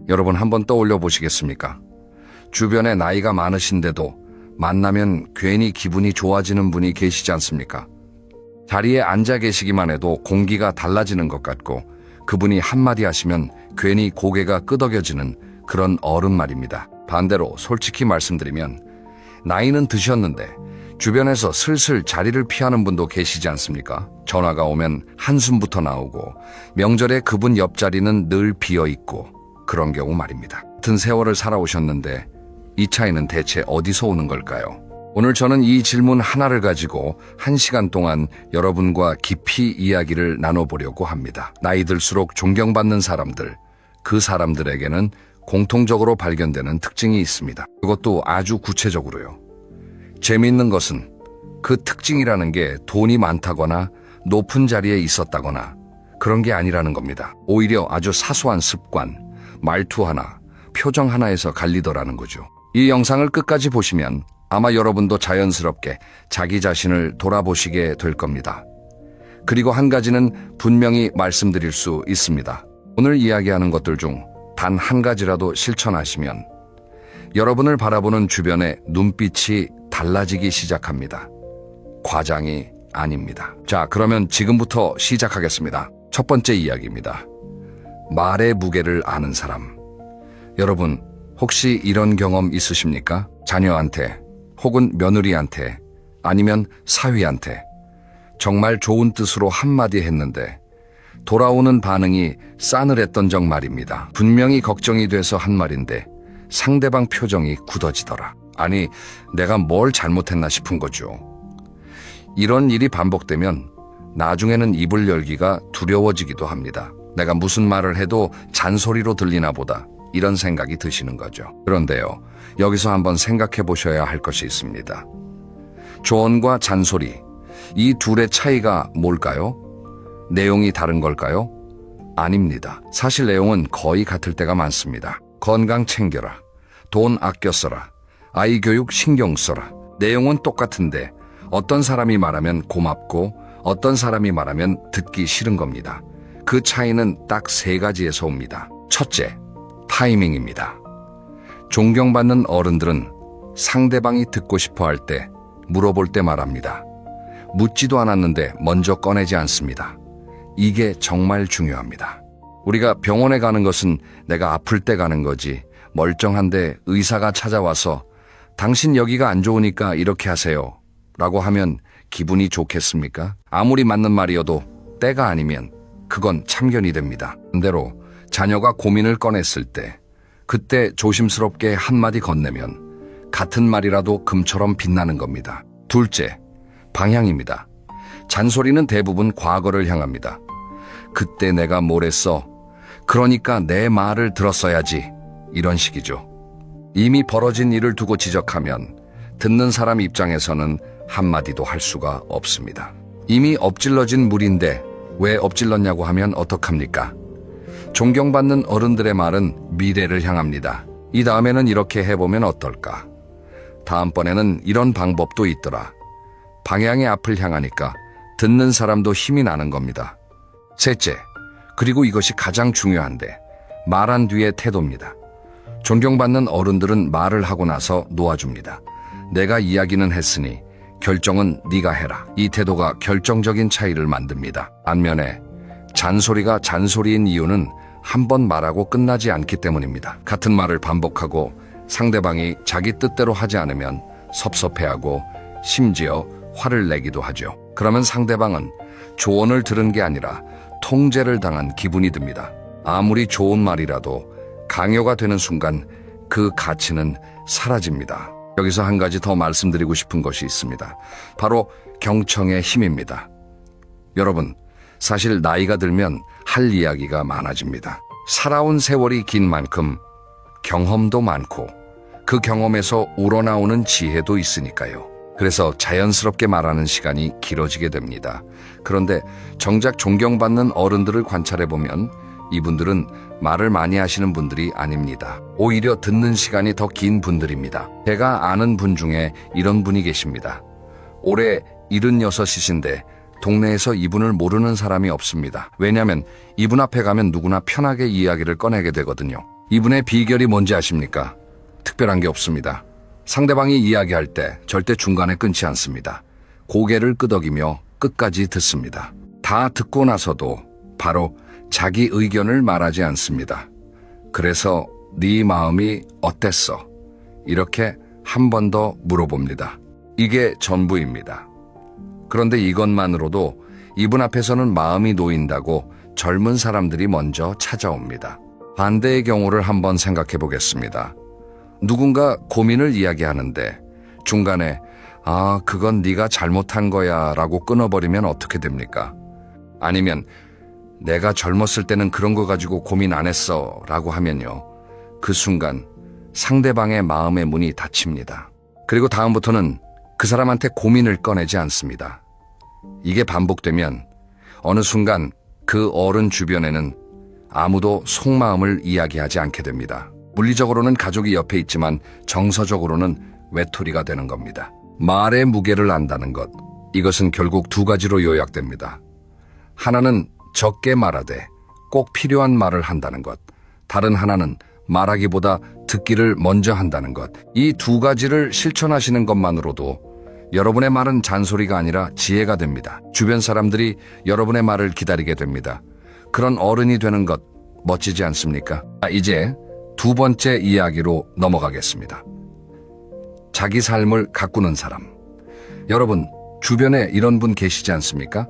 여러분 한번 떠올려 보시겠습니까? 주변에 나이가 많으신데도 만나면 괜히 기분이 좋아지는 분이 계시지 않습니까? 자리에 앉아 계시기만 해도 공기가 달라지는 것 같고 그분이 한마디 하시면 괜히 고개가 끄덕여지는 그런 어른 말입니다. 반대로 솔직히 말씀드리면 나이는 드셨는데 주변에서 슬슬 자리를 피하는 분도 계시지 않습니까? 전화가 오면 한숨부터 나오고 명절에 그분 옆자리는 늘 비어있고 그런 경우 말입니다. 같은 세월을 살아오셨는데 이 차이는 대체 어디서 오는 걸까요? 오늘 저는 이 질문 하나를 가지고 1시간 동안 여러분과 깊이 이야기를 나눠보려고 합니다. 나이 들수록 존경받는 사람들, 그 사람들에게는 공통적으로 발견되는 특징이 있습니다. 그것도 아주 구체적으로요. 재미있는 것은 그 특징이라는 게 돈이 많다거나 높은 자리에 있었다거나 그런 게 아니라는 겁니다. 오히려 아주 사소한 습관, 말투 하나, 표정 하나에서 갈리더라는 거죠. 이 영상을 끝까지 보시면 아마 여러분도 자연스럽게 자기 자신을 돌아보시게 될 겁니다. 그리고 한 가지는 분명히 말씀드릴 수 있습니다. 오늘 이야기하는 것들 중 단 한 가지라도 실천하시면 여러분을 바라보는 주변의 눈빛이 달라지기 시작합니다. 과장이 아닙니다. 자, 그러면 지금부터 시작하겠습니다. 첫 번째 이야기입니다. 말의 무게를 아는 사람. 여러분, 혹시 이런 경험 있으십니까? 자녀한테 혹은 며느리한테 아니면 사위한테 정말 좋은 뜻으로 한마디 했는데 돌아오는 반응이 싸늘했던 적 말입니다. 분명히 걱정이 돼서 한 말인데 상대방 표정이 굳어지더라. 아니, 내가 뭘 잘못했나 싶은 거죠. 이런 일이 반복되면 나중에는 입을 열기가 두려워지기도 합니다. 내가 무슨 말을 해도 잔소리로 들리나 보다 이런 생각이 드시는 거죠. 그런데요, 여기서 한번 생각해 보셔야 할 것이 있습니다. 조언과 잔소리, 이 둘의 차이가 뭘까요? 내용이 다른 걸까요? 아닙니다. 사실 내용은 거의 같을 때가 많습니다. 건강 챙겨라, 돈 아껴 써라, 아이 교육 신경 써라. 내용은 똑같은데 어떤 사람이 말하면 고맙고 어떤 사람이 말하면 듣기 싫은 겁니다. 그 차이는 딱 3가지에서 옵니다. 첫째, 타이밍입니다. 존경받는 어른들은 상대방이 듣고 싶어 할 때, 물어볼 때 말합니다. 묻지도 않았는데 먼저 꺼내지 않습니다. 이게 정말 중요합니다. 우리가 병원에 가는 것은 내가 아플 때 가는 거지, 멀쩡한데 의사가 찾아와서 당신 여기가 안 좋으니까 이렇게 하세요 라고 하면 기분이 좋겠습니까? 아무리 맞는 말이어도 때가 아니면 그건 참견이 됩니다. 반대로 자녀가 고민을 꺼냈을 때 그때 조심스럽게 한마디 건네면 같은 말이라도 금처럼 빛나는 겁니다. 둘째, 방향입니다. 잔소리는 대부분 과거를 향합니다. 그때 내가 뭘 했어? 그러니까 내 말을 들었어야지. 이런 식이죠. 이미 벌어진 일을 두고 지적하면 듣는 사람 입장에서는 한마디도 할 수가 없습니다. 이미 엎질러진 물인데 왜 엎질렀냐고 하면 어떡합니까? 존경받는 어른들의 말은 미래를 향합니다. 이 다음에는 이렇게 해보면 어떨까? 다음번에는 이런 방법도 있더라. 방향의 앞을 향하니까 듣는 사람도 힘이 나는 겁니다. 셋째, 그리고 이것이 가장 중요한데 말한 뒤의 태도입니다. 존경받는 어른들은 말을 하고 나서 놓아줍니다. 내가 이야기는 했으니 결정은 네가 해라. 이 태도가 결정적인 차이를 만듭니다. 반면에 잔소리가 잔소리인 이유는 한 번 말하고 끝나지 않기 때문입니다. 같은 말을 반복하고 상대방이 자기 뜻대로 하지 않으면 섭섭해하고 심지어 화를 내기도 하죠. 그러면 상대방은 조언을 들은 게 아니라 통제를 당한 기분이 듭니다. 아무리 좋은 말이라도 강요가 되는 순간 그 가치는 사라집니다. 여기서 한 가지 더 말씀드리고 싶은 것이 있습니다. 바로 경청의 힘입니다. 여러분, 사실 나이가 들면 할 이야기가 많아집니다. 살아온 세월이 긴 만큼 경험도 많고 그 경험에서 우러나오는 지혜도 있으니까요. 그래서 자연스럽게 말하는 시간이 길어지게 됩니다. 그런데 정작 존경받는 어른들을 관찰해보면 이분들은 말을 많이 하시는 분들이 아닙니다. 오히려 듣는 시간이 더 긴 분들입니다. 제가 아는 분 중에 이런 분이 계십니다. 올해 76이신데 동네에서 이분을 모르는 사람이 없습니다. 왜냐하면 이분 앞에 가면 누구나 편하게 이야기를 꺼내게 되거든요. 이분의 비결이 뭔지 아십니까? 특별한 게 없습니다. 상대방이 이야기할 때 절대 중간에 끊지 않습니다. 고개를 끄덕이며 끝까지 듣습니다. 다 듣고 나서도 바로 자기 의견을 말하지 않습니다. 그래서 네 마음이 어땠어? 이렇게 한 번 더 물어봅니다. 이게 전부입니다. 그런데 이것만으로도 이분 앞에서는 마음이 놓인다고 젊은 사람들이 먼저 찾아옵니다. 반대의 경우를 한번 생각해 보겠습니다. 누군가 고민을 이야기하는데 중간에 그건 네가 잘못한 거야 라고 끊어버리면 어떻게 됩니까? 아니면 내가 젊었을 때는 그런 거 가지고 고민 안 했어 라고 하면요. 그 순간 상대방의 마음의 문이 닫힙니다. 그리고 다음부터는 그 사람한테 고민을 꺼내지 않습니다. 이게 반복되면 어느 순간 그 어른 주변에는 아무도 속마음을 이야기하지 않게 됩니다. 물리적으로는 가족이 옆에 있지만 정서적으로는 외톨이가 되는 겁니다. 말의 무게를 안다는 것, 이것은 결국 두 가지로 요약됩니다. 하나는 적게 말하되 꼭 필요한 말을 한다는 것, 다른 하나는 말하기보다 듣기를 먼저 한다는 것. 이 두 가지를 실천하시는 것만으로도 여러분의 말은 잔소리가 아니라 지혜가 됩니다. 주변 사람들이 여러분의 말을 기다리게 됩니다. 그런 어른이 되는 것 멋지지 않습니까? 이제 두 번째 이야기로 넘어가겠습니다. 자기 삶을 가꾸는 사람. 여러분, 주변에 이런 분 계시지 않습니까?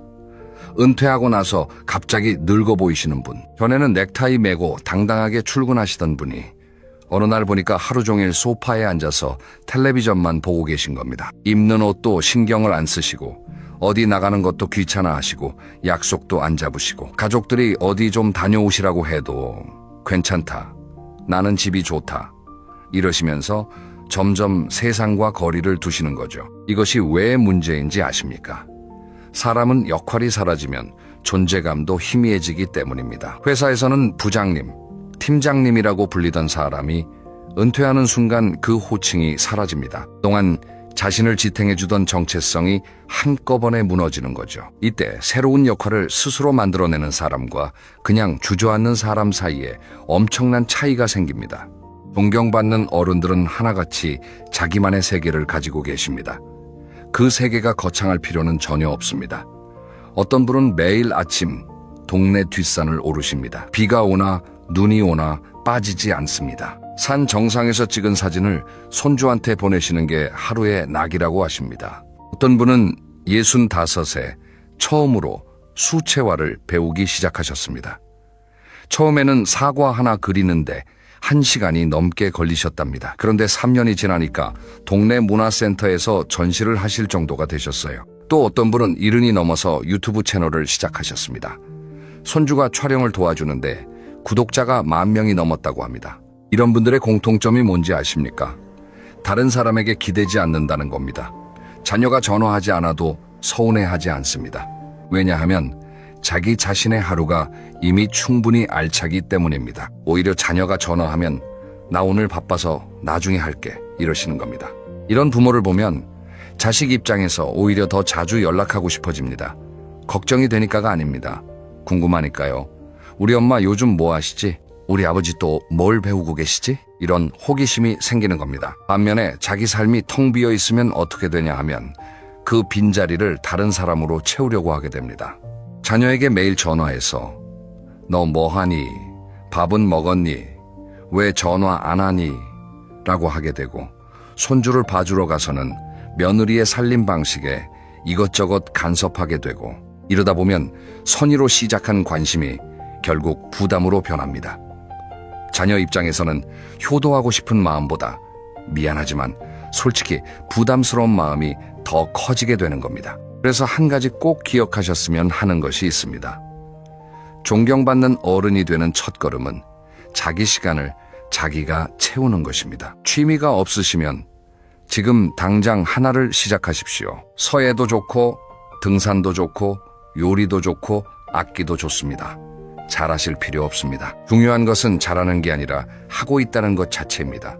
은퇴하고 나서 갑자기 늙어 보이시는 분. 전에는 넥타이 매고 당당하게 출근하시던 분이 어느 날 보니까 하루 종일 소파에 앉아서 텔레비전만 보고 계신 겁니다. 입는 옷도 신경을 안 쓰시고 어디 나가는 것도 귀찮아 하시고 약속도 안 잡으시고 가족들이 어디 좀 다녀오시라고 해도 괜찮다. 나는 집이 좋다. 이러시면서 점점 세상과 거리를 두시는 거죠. 이것이 왜 문제인지 아십니까? 사람은 역할이 사라지면 존재감도 희미해지기 때문입니다. 회사에서는 부장님, 팀장님이라고 불리던 사람이 은퇴하는 순간 그 호칭이 사라집니다. 그동안 자신을 지탱해주던 정체성이 한꺼번에 무너지는 거죠. 이때 새로운 역할을 스스로 만들어내는 사람과 그냥 주저앉는 사람 사이에 엄청난 차이가 생깁니다. 존경받는 어른들은 하나같이 자기만의 세계를 가지고 계십니다. 그 세계가 거창할 필요는 전혀 없습니다. 어떤 분은 매일 아침 동네 뒷산을 오르십니다. 비가 오나 눈이 오나 빠지지 않습니다. 산 정상에서 찍은 사진을 손주한테 보내시는 게 하루의 낙이라고 하십니다. 어떤 분은 65세 처음으로 수채화를 배우기 시작하셨습니다. 처음에는 사과 하나 그리는데 1시간이 넘게 걸리셨답니다. 그런데 3년이 지나니까 동네 문화센터에서 전시를 하실 정도가 되셨어요. 또 어떤 분은 70이 넘어서 유튜브 채널을 시작하셨습니다. 손주가 촬영을 도와주는데 구독자가 10,000명이 넘었다고 합니다. 이런 분들의 공통점이 뭔지 아십니까? 다른 사람에게 기대지 않는다는 겁니다. 자녀가 전화하지 않아도 서운해하지 않습니다. 왜냐하면 자기 자신의 하루가 이미 충분히 알차기 때문입니다. 오히려 자녀가 전화하면 나 오늘 바빠서 나중에 할게 이러시는 겁니다. 이런 부모를 보면 자식 입장에서 오히려 더 자주 연락하고 싶어집니다. 걱정이 되니까가 아닙니다. 궁금하니까요. 우리 엄마 요즘 뭐 하시지? 우리 아버지 또 뭘 배우고 계시지? 이런 호기심이 생기는 겁니다. 반면에 자기 삶이 텅 비어 있으면 어떻게 되냐 하면 그 빈자리를 다른 사람으로 채우려고 하게 됩니다. 자녀에게 매일 전화해서 너 뭐하니? 밥은 먹었니? 왜 전화 안 하니? 라고 하게 되고 손주를 봐주러 가서는 며느리의 살림 방식에 이것저것 간섭하게 되고 이러다 보면 선의로 시작한 관심이 결국 부담으로 변합니다. 자녀 입장에서는 효도하고 싶은 마음보다 미안하지만 솔직히 부담스러운 마음이 더 커지게 되는 겁니다. 그래서 한 가지 꼭 기억하셨으면 하는 것이 있습니다. 존경받는 어른이 되는 첫걸음은 자기 시간을 자기가 채우는 것입니다. 취미가 없으시면 지금 당장 하나를 시작하십시오. 서예도 좋고 등산도 좋고 요리도 좋고 악기도 좋습니다. 잘하실 필요 없습니다. 중요한 것은 잘하는 게 아니라 하고 있다는 것 자체입니다.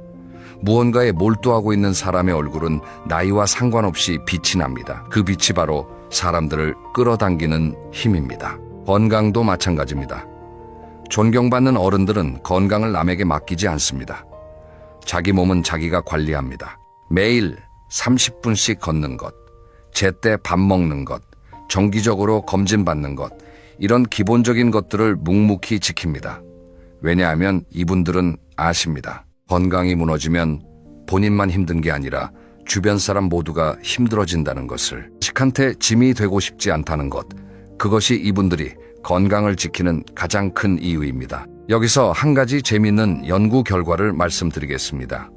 무언가에 몰두하고 있는 사람의 얼굴은 나이와 상관없이 빛이 납니다. 그 빛이 바로 사람들을 끌어당기는 힘입니다. 건강도 마찬가지입니다. 존경받는 어른들은 건강을 남에게 맡기지 않습니다. 자기 몸은 자기가 관리합니다. 매일 30분씩 걷는 것, 제때 밥 먹는 것, 정기적으로 검진받는 것, 이런 기본적인 것들을 묵묵히 지킵니다. 왜냐하면 이분들은 아십니다. 건강이 무너지면 본인만 힘든 게 아니라 주변 사람 모두가 힘들어진다는 것을. 자식한테 짐이 되고 싶지 않다는 것, 그것이 이분들이 건강을 지키는 가장 큰 이유입니다. 여기서 한 가지 재미있는 연구 결과를 말씀드리겠습니다.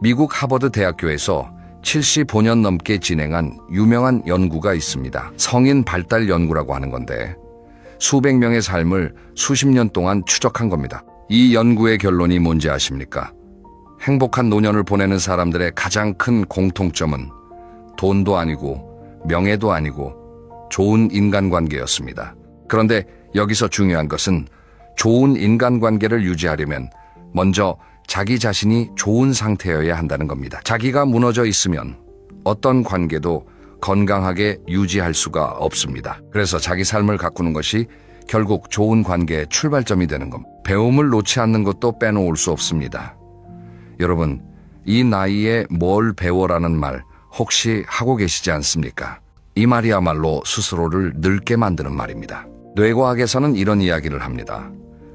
미국 하버드 대학교에서 75년 넘게 진행한 유명한 연구가 있습니다. 성인 발달 연구라고 하는 건데 수백 명의 삶을 수십 년 동안 추적한 겁니다. 이 연구의 결론이 뭔지 아십니까? 행복한 노년을 보내는 사람들의 가장 큰 공통점은 돈도 아니고 명예도 아니고 좋은 인간관계였습니다. 그런데 여기서 중요한 것은 좋은 인간관계를 유지하려면 먼저 자기 자신이 좋은 상태여야 한다는 겁니다. 자기가 무너져 있으면 어떤 관계도 건강하게 유지할 수가 없습니다. 그래서 자기 삶을 가꾸는 것이 결국 좋은 관계의 출발점이 되는 겁니다. 배움을 놓지 않는 것도 빼놓을 수 없습니다. 여러분, 이 나이에 뭘 배워라는 말 혹시 하고 계시지 않습니까? 이 말이야말로 스스로를 늙게 만드는 말입니다. 뇌과학에서는 이런 이야기를 합니다.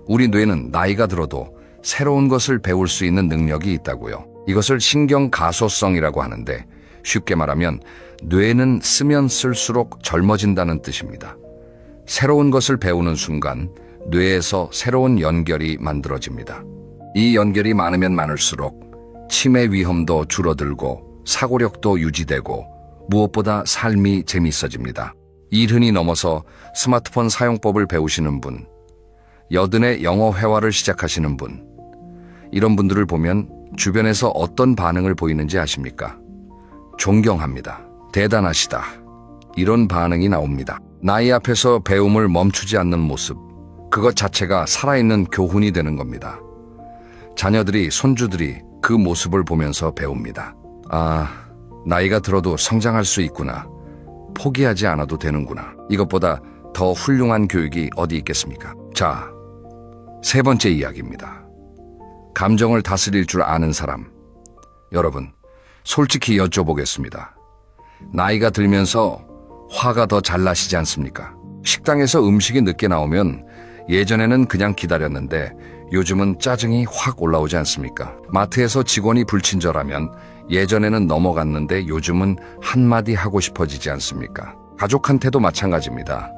우리 뇌는 나이가 들어도 새로운 것을 배울 수 있는 능력이 있다고요. 이것을 신경가소성이라고 하는데 쉽게 말하면 뇌는 쓰면 쓸수록 젊어진다는 뜻입니다. 새로운 것을 배우는 순간 뇌에서 새로운 연결이 만들어집니다. 이 연결이 많으면 많을수록 치매 위험도 줄어들고 사고력도 유지되고 무엇보다 삶이 재미있어집니다. 70이 넘어서 스마트폰 사용법을 배우시는 분, 80에 영어 회화를 시작하시는 분, 이런 분들을 보면 주변에서 어떤 반응을 보이는지 아십니까? 존경합니다. 대단하시다. 이런 반응이 나옵니다. 나이 앞에서 배움을 멈추지 않는 모습, 그것 자체가 살아있는 교훈이 되는 겁니다. 자녀들이, 손주들이 그 모습을 보면서 배웁니다. 아, 나이가 들어도 성장할 수 있구나. 포기하지 않아도 되는구나. 이것보다 더 훌륭한 교육이 어디 있겠습니까? 자, 세 번째 이야기입니다. 감정을 다스릴 줄 아는 사람. 여러분, 솔직히 여쭤보겠습니다. 나이가 들면서 화가 더 잘 나시지 않습니까? 식당에서 음식이 늦게 나오면 예전에는 그냥 기다렸는데 요즘은 짜증이 확 올라오지 않습니까? 마트에서 직원이 불친절하면 예전에는 넘어갔는데 요즘은 한마디 하고 싶어지지 않습니까? 가족한테도 마찬가지입니다.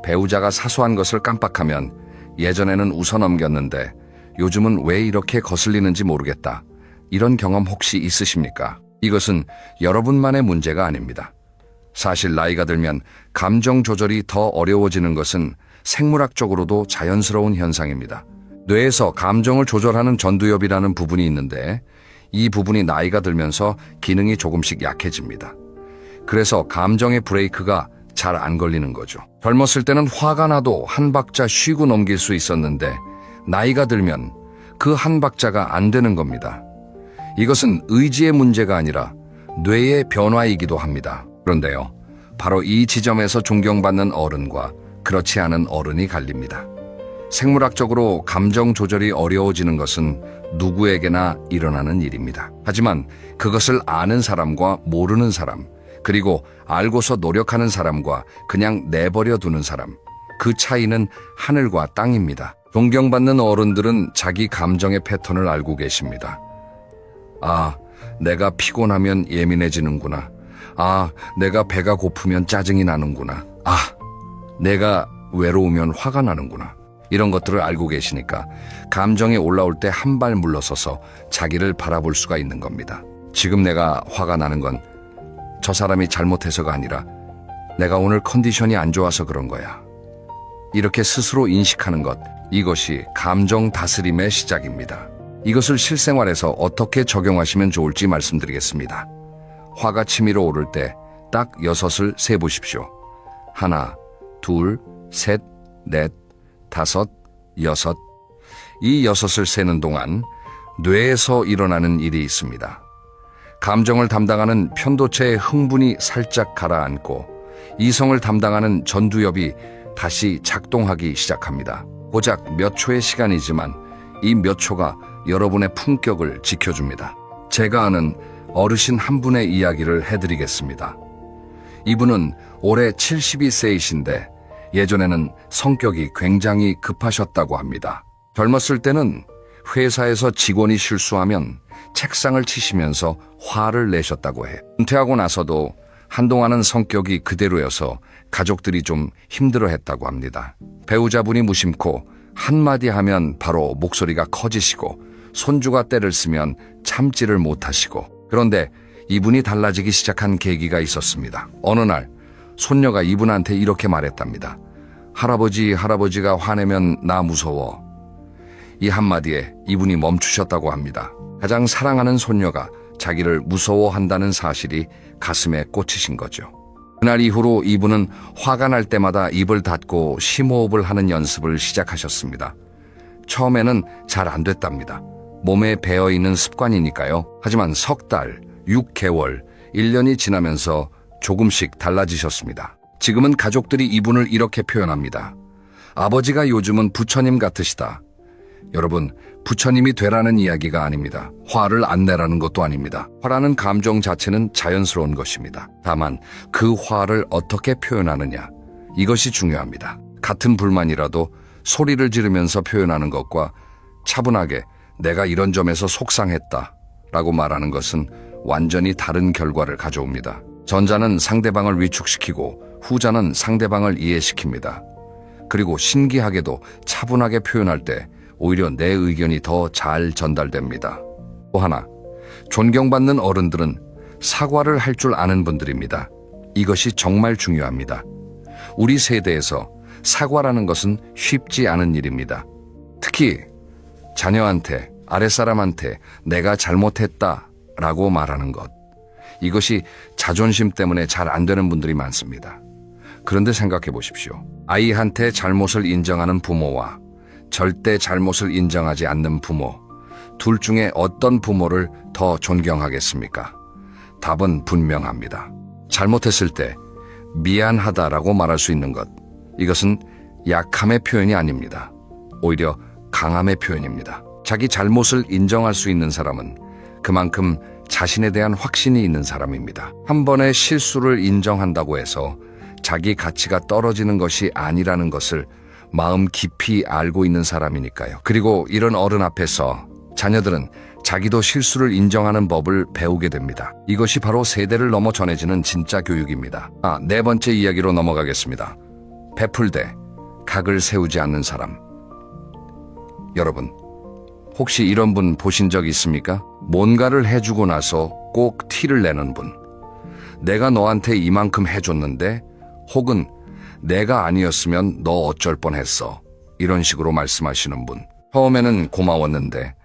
배우자가 사소한 것을 깜빡하면 예전에는 웃어 넘겼는데 요즘은 왜 이렇게 거슬리는지 모르겠다. 이런 경험 혹시 있으십니까? 이것은 여러분만의 문제가 아닙니다. 사실 나이가 들면 감정 조절이 더 어려워지는 것은 생물학적으로도 자연스러운 현상입니다. 뇌에서 감정을 조절하는 전두엽이라는 부분이 있는데 이 부분이 나이가 들면서 기능이 조금씩 약해집니다. 그래서 감정의 브레이크가 잘 안 걸리는 거죠. 젊었을 때는 화가 나도 한 박자 쉬고 넘길 수 있었는데 나이가 들면 그 한 박자가 안 되는 겁니다. 이것은 의지의 문제가 아니라 뇌의 변화이기도 합니다. 그런데요, 바로 이 지점에서 존경받는 어른과 그렇지 않은 어른이 갈립니다. 생물학적으로 감정 조절이 어려워지는 것은 누구에게나 일어나는 일입니다. 하지만 그것을 아는 사람과 모르는 사람, 그리고 알고서 노력하는 사람과 그냥 내버려 두는 사람, 그 차이는 하늘과 땅입니다. 존경받는 어른들은 자기 감정의 패턴을 알고 계십니다. 아, 내가 피곤하면 예민해지는구나. 아, 내가 배가 고프면 짜증이 나는구나. 아, 내가 외로우면 화가 나는구나. 이런 것들을 알고 계시니까 감정이 올라올 때 한 발 물러서서 자기를 바라볼 수가 있는 겁니다. 지금 내가 화가 나는 건 저 사람이 잘못해서가 아니라 내가 오늘 컨디션이 안 좋아서 그런 거야. 이렇게 스스로 인식하는 것, 이것이 감정 다스림의 시작입니다. 이것을 실생활에서 어떻게 적용하시면 좋을지 말씀드리겠습니다. 화가 치밀어 오를 때 딱 6을 세보십시오. 1, 2, 3, 4, 5, 6. 이 6을 세는 동안 뇌에서 일어나는 일이 있습니다. 감정을 담당하는 편도체의 흥분이 살짝 가라앉고 이성을 담당하는 전두엽이 다시 작동하기 시작합니다. 고작 몇 초의 시간이지만 이 몇 초가 여러분의 품격을 지켜줍니다. 제가 아는 어르신 한 분의 이야기를 해드리겠습니다. 이분은 올해 72세이신데 예전에는 성격이 굉장히 급하셨다고 합니다. 젊었을 때는 회사에서 직원이 실수하면 책상을 치시면서 화를 내셨다고 해. 은퇴하고 나서도 한동안은 성격이 그대로여서 가족들이 좀 힘들어했다고 합니다. 배우자분이 무심코 한마디 하면 바로 목소리가 커지시고 손주가 때를 쓰면 참지를 못하시고, 그런데 이분이 달라지기 시작한 계기가 있었습니다. 어느 날 손녀가 이분한테 이렇게 말했답니다. 할아버지가 화내면 나 무서워. 이 한마디에 이분이 멈추셨다고 합니다. 가장 사랑하는 손녀가 자기를 무서워한다는 사실이 가슴에 꽂히신 거죠. 그날 이후로 이분은 화가 날 때마다 입을 닫고 심호흡을 하는 연습을 시작하셨습니다. 처음에는 잘 안 됐답니다. 몸에 배어있는 습관이니까요. 하지만 석 달, 6개월, 1년이 지나면서 조금씩 달라지셨습니다. 지금은 가족들이 이분을 이렇게 표현합니다. 아버지가 요즘은 부처님 같으시다. 여러분, 부처님이 되라는 이야기가 아닙니다. 화를 안 내라는 것도 아닙니다. 화라는 감정 자체는 자연스러운 것입니다. 다만 그 화를 어떻게 표현하느냐, 이것이 중요합니다. 같은 불만이라도 소리를 지르면서 표현하는 것과 차분하게 내가 이런 점에서 속상했다 라고 말하는 것은 완전히 다른 결과를 가져옵니다. 전자는 상대방을 위축시키고 후자는 상대방을 이해시킵니다. 그리고 신기하게도 차분하게 표현할 때 오히려 내 의견이 더 잘 전달됩니다. 또 하나, 존경받는 어른들은 사과를 할 줄 아는 분들입니다. 이것이 정말 중요합니다. 우리 세대에서 사과라는 것은 쉽지 않은 일입니다. 특히 자녀한테, 아랫사람한테 내가 잘못했다 라고 말하는 것. 이것이 자존심 때문에 잘 안 되는 분들이 많습니다. 그런데 생각해 보십시오. 아이한테 잘못을 인정하는 부모와 절대 잘못을 인정하지 않는 부모, 둘 중에 어떤 부모를 더 존경하겠습니까? 답은 분명합니다. 잘못했을 때 미안하다라고 말할 수 있는 것, 이것은 약함의 표현이 아닙니다. 오히려 강함의 표현입니다. 자기 잘못을 인정할 수 있는 사람은 그만큼 자신에 대한 확신이 있는 사람입니다. 한 번의 실수를 인정한다고 해서 자기 가치가 떨어지는 것이 아니라는 것을 마음 깊이 알고 있는 사람이니까요. 그리고 이런 어른 앞에서 자녀들은 자기도 실수를 인정하는 법을 배우게 됩니다. 이것이 바로 세대를 넘어 전해지는 진짜 교육입니다. 네 번째 이야기로 넘어가겠습니다. 베풀되 각을 세우지 않는 사람. 여러분, 혹시 이런 분 보신 적 있습니까? 뭔가를 해주고 나서 꼭 티를 내는 분. 내가 너한테 이만큼 해줬는데, 혹은 내가 아니었으면 너 어쩔 뻔했어. 이런 식으로 말씀하시는 분. 처음에는 고마웠는데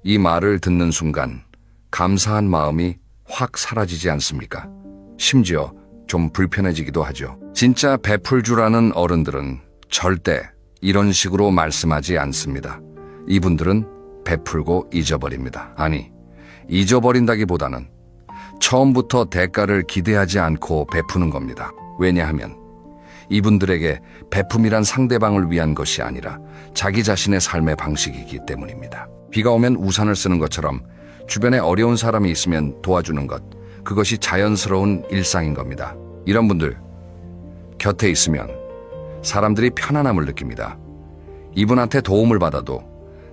이 말을 듣는 순간 감사한 마음이 확 사라지지 않습니까? 심지어 좀 불편해지기도 하죠. 진짜 베풀 줄 아는 어른들은 절대 이런 식으로 말씀하지 않습니다. 이분들은 베풀고 잊어버립니다. 아니, 잊어버린다기보다는 처음부터 대가를 기대하지 않고 베푸는 겁니다. 왜냐하면 이분들에게 베품이란 상대방을 위한 것이 아니라 자기 자신의 삶의 방식이기 때문입니다. 비가 오면 우산을 쓰는 것처럼 주변에 어려운 사람이 있으면 도와주는 것, 그것이 자연스러운 일상인 겁니다. 이런 분들 곁에 있으면 사람들이 편안함을 느낍니다. 이분한테 도움을 받아도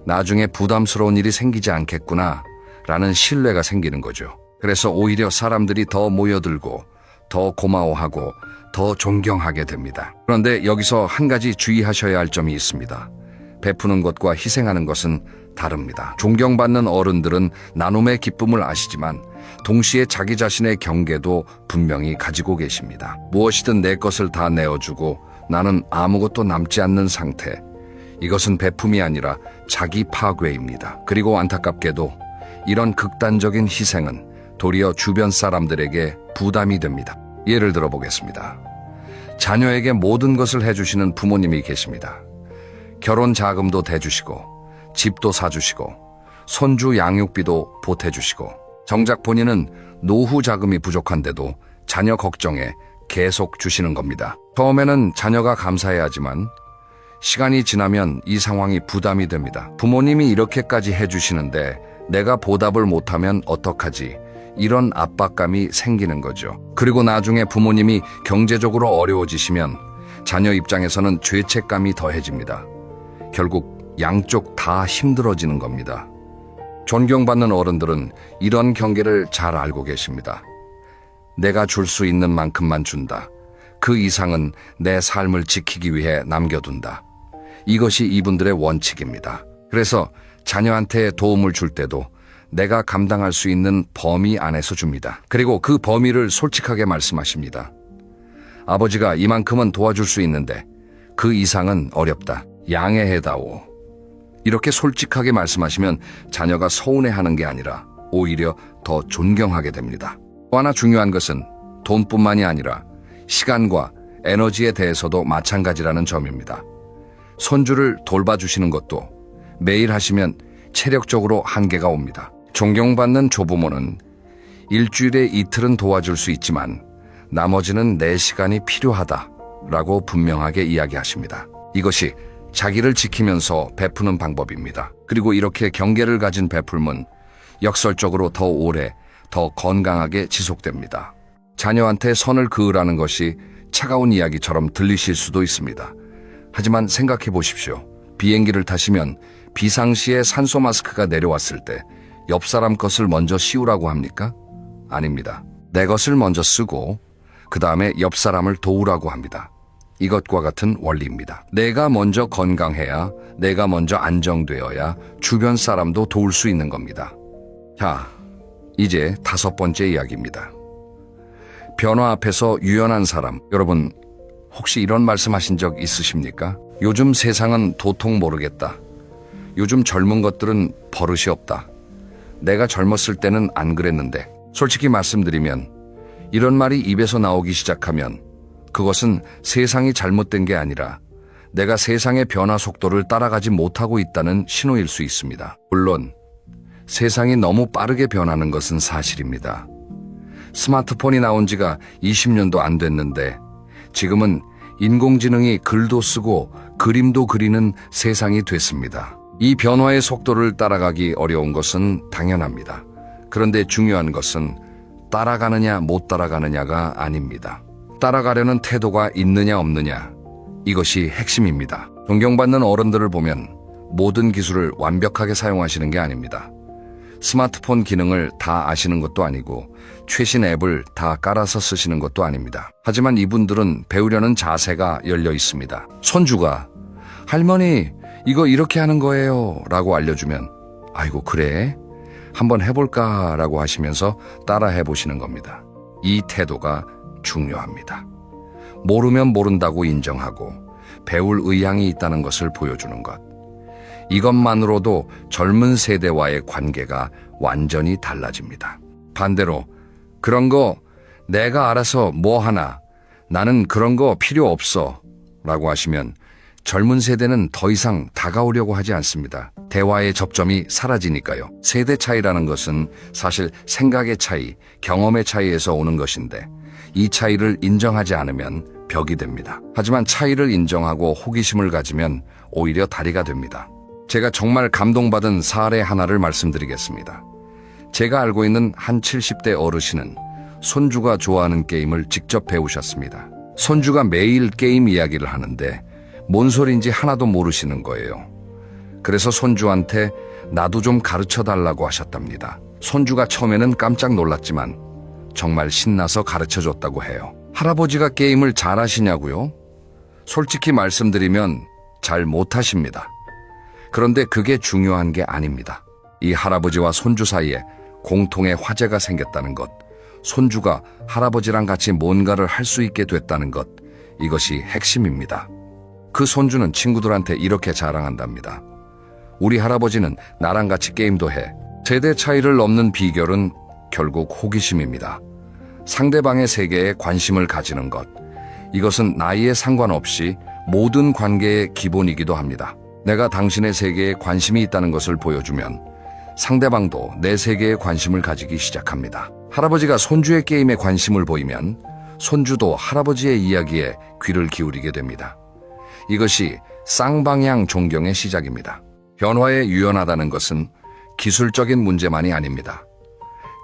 나중에 부담스러운 일이 생기지 않겠구나 라는 신뢰가 생기는 거죠. 그래서 오히려 사람들이 더 모여들고 더 고마워하고 더 존경하게 됩니다. 그런데 여기서 한 가지 주의하셔야 할 점이 있습니다. 베푸는 것과 희생하는 것은 다릅니다. 존경받는 어른들은 나눔의 기쁨을 아시지만 동시에 자기 자신의 경계도 분명히 가지고 계십니다. 무엇이든 내 것을 다 내어주고 나는 아무것도 남지 않는 상태. 이것은 베품이 아니라 자기 파괴입니다. 그리고 안타깝게도 이런 극단적인 희생은 도리어 주변 사람들에게 부담이 됩니다. 예를 들어 보겠습니다. 자녀에게 모든 것을 해주시는 부모님이 계십니다. 결혼 자금도 대주시고 집도 사주시고 손주 양육비도 보태주시고 정작 본인은 노후 자금이 부족한데도 자녀 걱정에 계속 주시는 겁니다. 처음에는 자녀가 감사해야지만 시간이 지나면 이 상황이 부담이 됩니다. 부모님이 이렇게까지 해주시는데 내가 보답을 못하면 어떡하지? 이런 압박감이 생기는 거죠. 그리고 나중에 부모님이 경제적으로 어려워지시면 자녀 입장에서는 죄책감이 더해집니다. 결국 양쪽 다 힘들어지는 겁니다. 존경받는 어른들은 이런 경계를 잘 알고 계십니다. 내가 줄 수 있는 만큼만 준다. 그 이상은 내 삶을 지키기 위해 남겨둔다. 이것이 이분들의 원칙입니다. 그래서 자녀한테 도움을 줄 때도 내가 감당할 수 있는 범위 안에서 줍니다. 그리고 그 범위를 솔직하게 말씀하십니다. 아버지가 이만큼은 도와줄 수 있는데 그 이상은 어렵다. 양해해다오. 이렇게 솔직하게 말씀하시면 자녀가 서운해하는 게 아니라 오히려 더 존경하게 됩니다. 또 하나 중요한 것은 돈뿐만이 아니라 시간과 에너지에 대해서도 마찬가지라는 점입니다. 손주를 돌봐주시는 것도 매일 하시면 체력적으로 한계가 옵니다. 존경받는 조부모는 일주일에 이틀은 도와줄 수 있지만 나머지는 내 시간이 필요하다라고 분명하게 이야기하십니다. 이것이 자기를 지키면서 베푸는 방법입니다. 그리고 이렇게 경계를 가진 베풀면 역설적으로 더 오래, 더 건강하게 지속됩니다. 자녀한테 선을 그으라는 것이 차가운 이야기처럼 들리실 수도 있습니다. 하지만 생각해 보십시오. 비행기를 타시면 비상시에 산소 마스크가 내려왔을 때 옆 사람 것을 먼저 씌우라고 합니까? 아닙니다. 내 것을 먼저 쓰고 그 다음에 옆 사람을 도우라고 합니다. 이것과 같은 원리입니다. 내가 먼저 건강해야, 내가 먼저 안정되어야 주변 사람도 도울 수 있는 겁니다. 자, 이제 5번째 이야기입니다. 변화 앞에서 유연한 사람. 여러분, 혹시 이런 말씀하신 적 있으십니까? 요즘 세상은 도통 모르겠다. 요즘 젊은 것들은 버릇이 없다. 내가 젊었을 때는 안 그랬는데. 솔직히 말씀드리면 이런 말이 입에서 나오기 시작하면 그것은 세상이 잘못된 게 아니라 내가 세상의 변화 속도를 따라가지 못하고 있다는 신호일 수 있습니다. 물론 세상이 너무 빠르게 변하는 것은 사실입니다. 스마트폰이 나온 지가 20년도 안 됐는데 지금은 인공지능이 글도 쓰고 그림도 그리는 세상이 됐습니다. 이 변화의 속도를 따라가기 어려운 것은 당연합니다. 그런데 중요한 것은 따라가느냐 못 따라가느냐가 아닙니다. 따라가려는 태도가 있느냐 없느냐, 이것이 핵심입니다. 존경받는 어른들을 보면 모든 기술을 완벽하게 사용하시는 게 아닙니다. 스마트폰 기능을 다 아시는 것도 아니고 최신 앱을 다 깔아서 쓰시는 것도 아닙니다. 하지만 이분들은 배우려는 자세가 열려 있습니다. 손주가 할머니 이거 이렇게 하는 거예요 라고 알려주면 아이고 그래? 한번 해볼까 라고 하시면서 따라 해보시는 겁니다. 이 태도가 중요합니다. 모르면 모른다고 인정하고 배울 의향이 있다는 것을 보여주는 것. 이것만으로도 젊은 세대와의 관계가 완전히 달라집니다. 반대로 그런 거 내가 알아서 뭐 하나, 나는 그런 거 필요 없어 라고 하시면 젊은 세대는 더 이상 다가오려고 하지 않습니다. 대화의 접점이 사라지니까요. 세대 차이라는 것은 사실 생각의 차이, 경험의 차이에서 오는 것인데 이 차이를 인정하지 않으면 벽이 됩니다. 하지만 차이를 인정하고 호기심을 가지면 오히려 다리가 됩니다. 제가 정말 감동받은 사례 하나를 말씀드리겠습니다. 제가 알고 있는 한 70대 어르신은 손주가 좋아하는 게임을 직접 배우셨습니다. 손주가 매일 게임 이야기를 하는데 뭔 소리인지 하나도 모르시는 거예요. 그래서 손주한테 나도 좀 가르쳐 달라고 하셨답니다. 손주가 처음에는 깜짝 놀랐지만 정말 신나서 가르쳐 줬다고 해요. 할아버지가 게임을 잘하시냐고요? 솔직히 말씀드리면 잘 못하십니다. 그런데 그게 중요한 게 아닙니다. 이 할아버지와 손주 사이에 공통의 화제가 생겼다는 것, 손주가 할아버지랑 같이 뭔가를 할 수 있게 됐다는 것, 이것이 핵심입니다. 그 손주는 친구들한테 이렇게 자랑한답니다. 우리 할아버지는 나랑 같이 게임도 해. 세대 차이를 넘는 비결은 결국 호기심입니다. 상대방의 세계에 관심을 가지는 것. 이것은 나이에 상관없이 모든 관계의 기본이기도 합니다. 내가 당신의 세계에 관심이 있다는 것을 보여주면 상대방도 내 세계에 관심을 가지기 시작합니다. 할아버지가 손주의 게임에 관심을 보이면 손주도 할아버지의 이야기에 귀를 기울이게 됩니다. 이것이 쌍방향 존경의 시작입니다. 변화에 유연하다는 것은 기술적인 문제만이 아닙니다.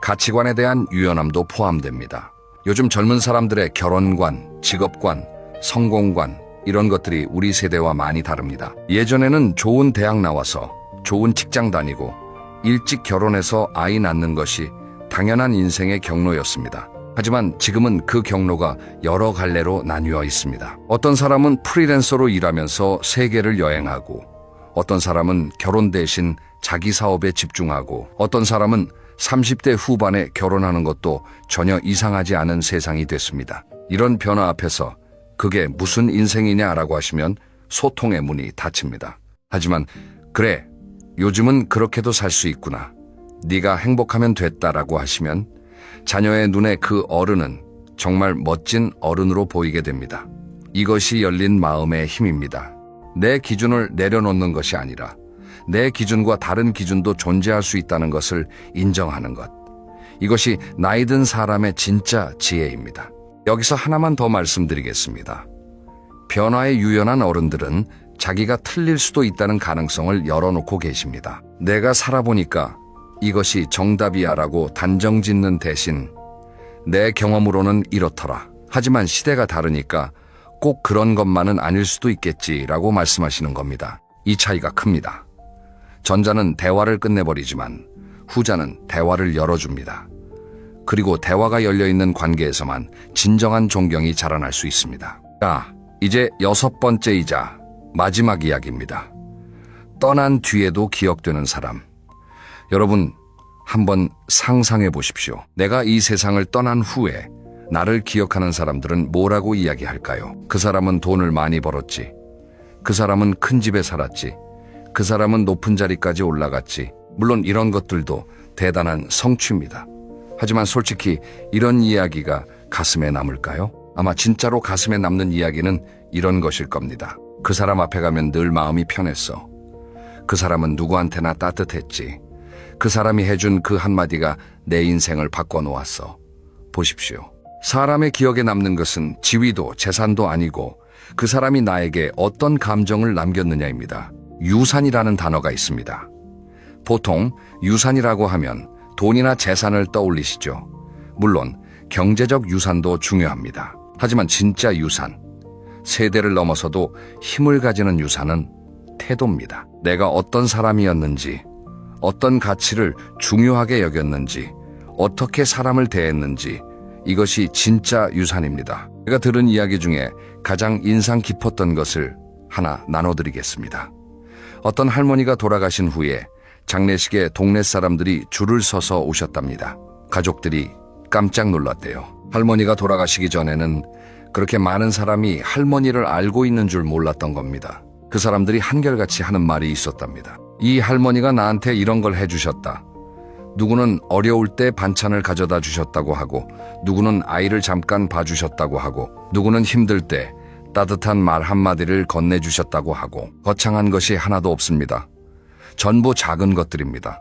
가치관에 대한 유연함도 포함됩니다. 요즘 젊은 사람들의 결혼관, 직업관, 성공관 이런 것들이 우리 세대와 많이 다릅니다. 예전에는 좋은 대학 나와서 좋은 직장 다니고 일찍 결혼해서 아이 낳는 것이 당연한 인생의 경로였습니다. 하지만 지금은 그 경로가 여러 갈래로 나뉘어 있습니다. 어떤 사람은 프리랜서로 일하면서 세계를 여행하고, 어떤 사람은 결혼 대신 자기 사업에 집중하고, 어떤 사람은 30대 후반에 결혼하는 것도 전혀 이상하지 않은 세상이 됐습니다. 이런 변화 앞에서 그게 무슨 인생이냐라고 하시면 소통의 문이 닫힙니다. 하지만 그래, 요즘은 그렇게도 살 수 있구나. 네가 행복하면 됐다라고 하시면 자녀의 눈에 그 어른은 정말 멋진 어른으로 보이게 됩니다. 이것이 열린 마음의 힘입니다. 내 기준을 내려놓는 것이 아니라 내 기준과 다른 기준도 존재할 수 있다는 것을 인정하는 것. 이것이 나이 든 사람의 진짜 지혜입니다. 여기서 하나만 더 말씀드리겠습니다. 변화에 유연한 어른들은 자기가 틀릴 수도 있다는 가능성을 열어놓고 계십니다. 내가 살아보니까 이것이 정답이야라고 단정 짓는 대신 내 경험으로는 이렇더라. 하지만 시대가 다르니까 꼭 그런 것만은 아닐 수도 있겠지라고 말씀하시는 겁니다. 이 차이가 큽니다. 전자는 대화를 끝내버리지만 후자는 대화를 열어줍니다. 그리고 대화가 열려있는 관계에서만 진정한 존경이 자라날 수 있습니다. 자, 이제 6번째이자 마지막 이야기입니다. 떠난 뒤에도 기억되는 사람. 여러분, 한번 상상해 보십시오. 내가 이 세상을 떠난 후에 나를 기억하는 사람들은 뭐라고 이야기할까요? 그 사람은 돈을 많이 벌었지. 그 사람은 큰 집에 살았지. 그 사람은 높은 자리까지 올라갔지. 물론 이런 것들도 대단한 성취입니다. 하지만 솔직히 이런 이야기가 가슴에 남을까요? 아마 진짜로 가슴에 남는 이야기는 이런 것일 겁니다. 그 사람 앞에 가면 늘 마음이 편했어. 그 사람은 누구한테나 따뜻했지. 그 사람이 해준 그 한마디가 내 인생을 바꿔놓았어. 보십시오. 사람의 기억에 남는 것은 지위도 재산도 아니고 그 사람이 나에게 어떤 감정을 남겼느냐입니다. 유산이라는 단어가 있습니다. 보통 유산이라고 하면 돈이나 재산을 떠올리시죠. 물론 경제적 유산도 중요합니다. 하지만 진짜 유산, 세대를 넘어서도 힘을 가지는 유산은 태도입니다. 내가 어떤 사람이었는지, 어떤 가치를 중요하게 여겼는지, 어떻게 사람을 대했는지, 이것이 진짜 유산입니다. 제가 들은 이야기 중에 가장 인상 깊었던 것을 하나 나눠드리겠습니다. 어떤 할머니가 돌아가신 후에 장례식에 동네 사람들이 줄을 서서 오셨답니다. 가족들이 깜짝 놀랐대요. 할머니가 돌아가시기 전에는 그렇게 많은 사람이 할머니를 알고 있는 줄 몰랐던 겁니다. 그 사람들이 한결같이 하는 말이 있었답니다. 이 할머니가 나한테 이런 걸 해주셨다. 누구는 어려울 때 반찬을 가져다 주셨다고 하고, 누구는 아이를 잠깐 봐주셨다고 하고, 누구는 힘들 때 따뜻한 말 한마디를 건네주셨다고 하고, 거창한 것이 하나도 없습니다. 전부 작은 것들입니다.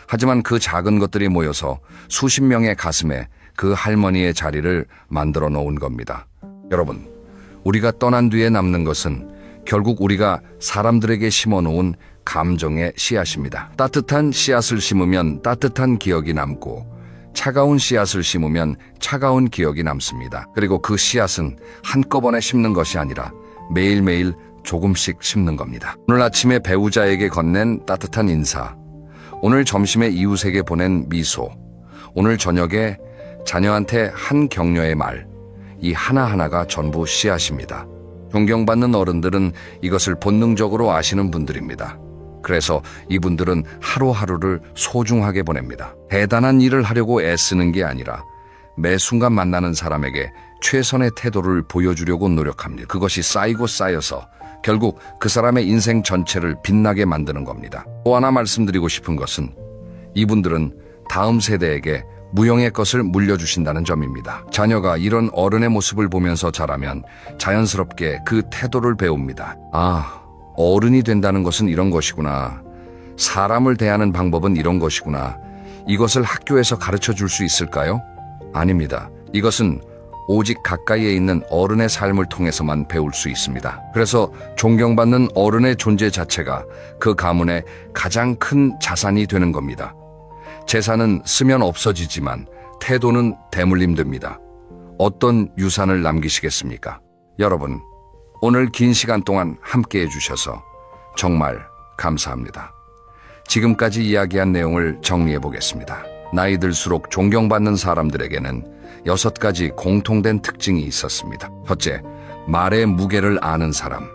하지만 그 작은 것들이 모여서 수십 명의 가슴에 그 할머니의 자리를 만들어 놓은 겁니다. 여러분, 우리가 떠난 뒤에 남는 것은 결국 우리가 사람들에게 심어놓은 감정의 씨앗입니다. 따뜻한 씨앗을 심으면 따뜻한 기억이 남고, 차가운 씨앗을 심으면 차가운 기억이 남습니다. 그리고 그 씨앗은 한꺼번에 심는 것이 아니라 매일매일 조금씩 심는 겁니다. 오늘 아침에 배우자에게 건넨 따뜻한 인사, 오늘 점심에 이웃에게 보낸 미소, 오늘 저녁에 자녀한테 한 격려의 말, 이 하나하나가 전부 씨앗입니다. 존경받는 어른들은 이것을 본능적으로 아시는 분들입니다. 그래서 이분들은 하루하루를 소중하게 보냅니다. 대단한 일을 하려고 애쓰는 게 아니라 매 순간 만나는 사람에게 최선의 태도를 보여주려고 노력합니다. 그것이 쌓이고 쌓여서 결국 그 사람의 인생 전체를 빛나게 만드는 겁니다. 또 하나 말씀드리고 싶은 것은 이분들은 다음 세대에게 무형의 것을 물려주신다는 점입니다. 자녀가 이런 어른의 모습을 보면서 자라면 자연스럽게 그 태도를 배웁니다. 아, 어른이 된다는 것은 이런 것이구나. 사람을 대하는 방법은 이런 것이구나. 이것을 학교에서 가르쳐 줄 수 있을까요? 아닙니다. 이것은 오직 가까이에 있는 어른의 삶을 통해서만 배울 수 있습니다. 그래서 존경받는 어른의 존재 자체가 그 가문의 가장 큰 자산이 되는 겁니다. 재산은 쓰면 없어지지만 태도는 대물림됩니다. 어떤 유산을 남기시겠습니까? 여러분, 오늘 긴 시간 동안 함께 해주셔서 정말 감사합니다. 지금까지 이야기한 내용을 정리해 보겠습니다. 나이 들수록 존경받는 사람들에게는 6가지 공통된 특징이 있었습니다. 첫째, 말의 무게를 아는 사람.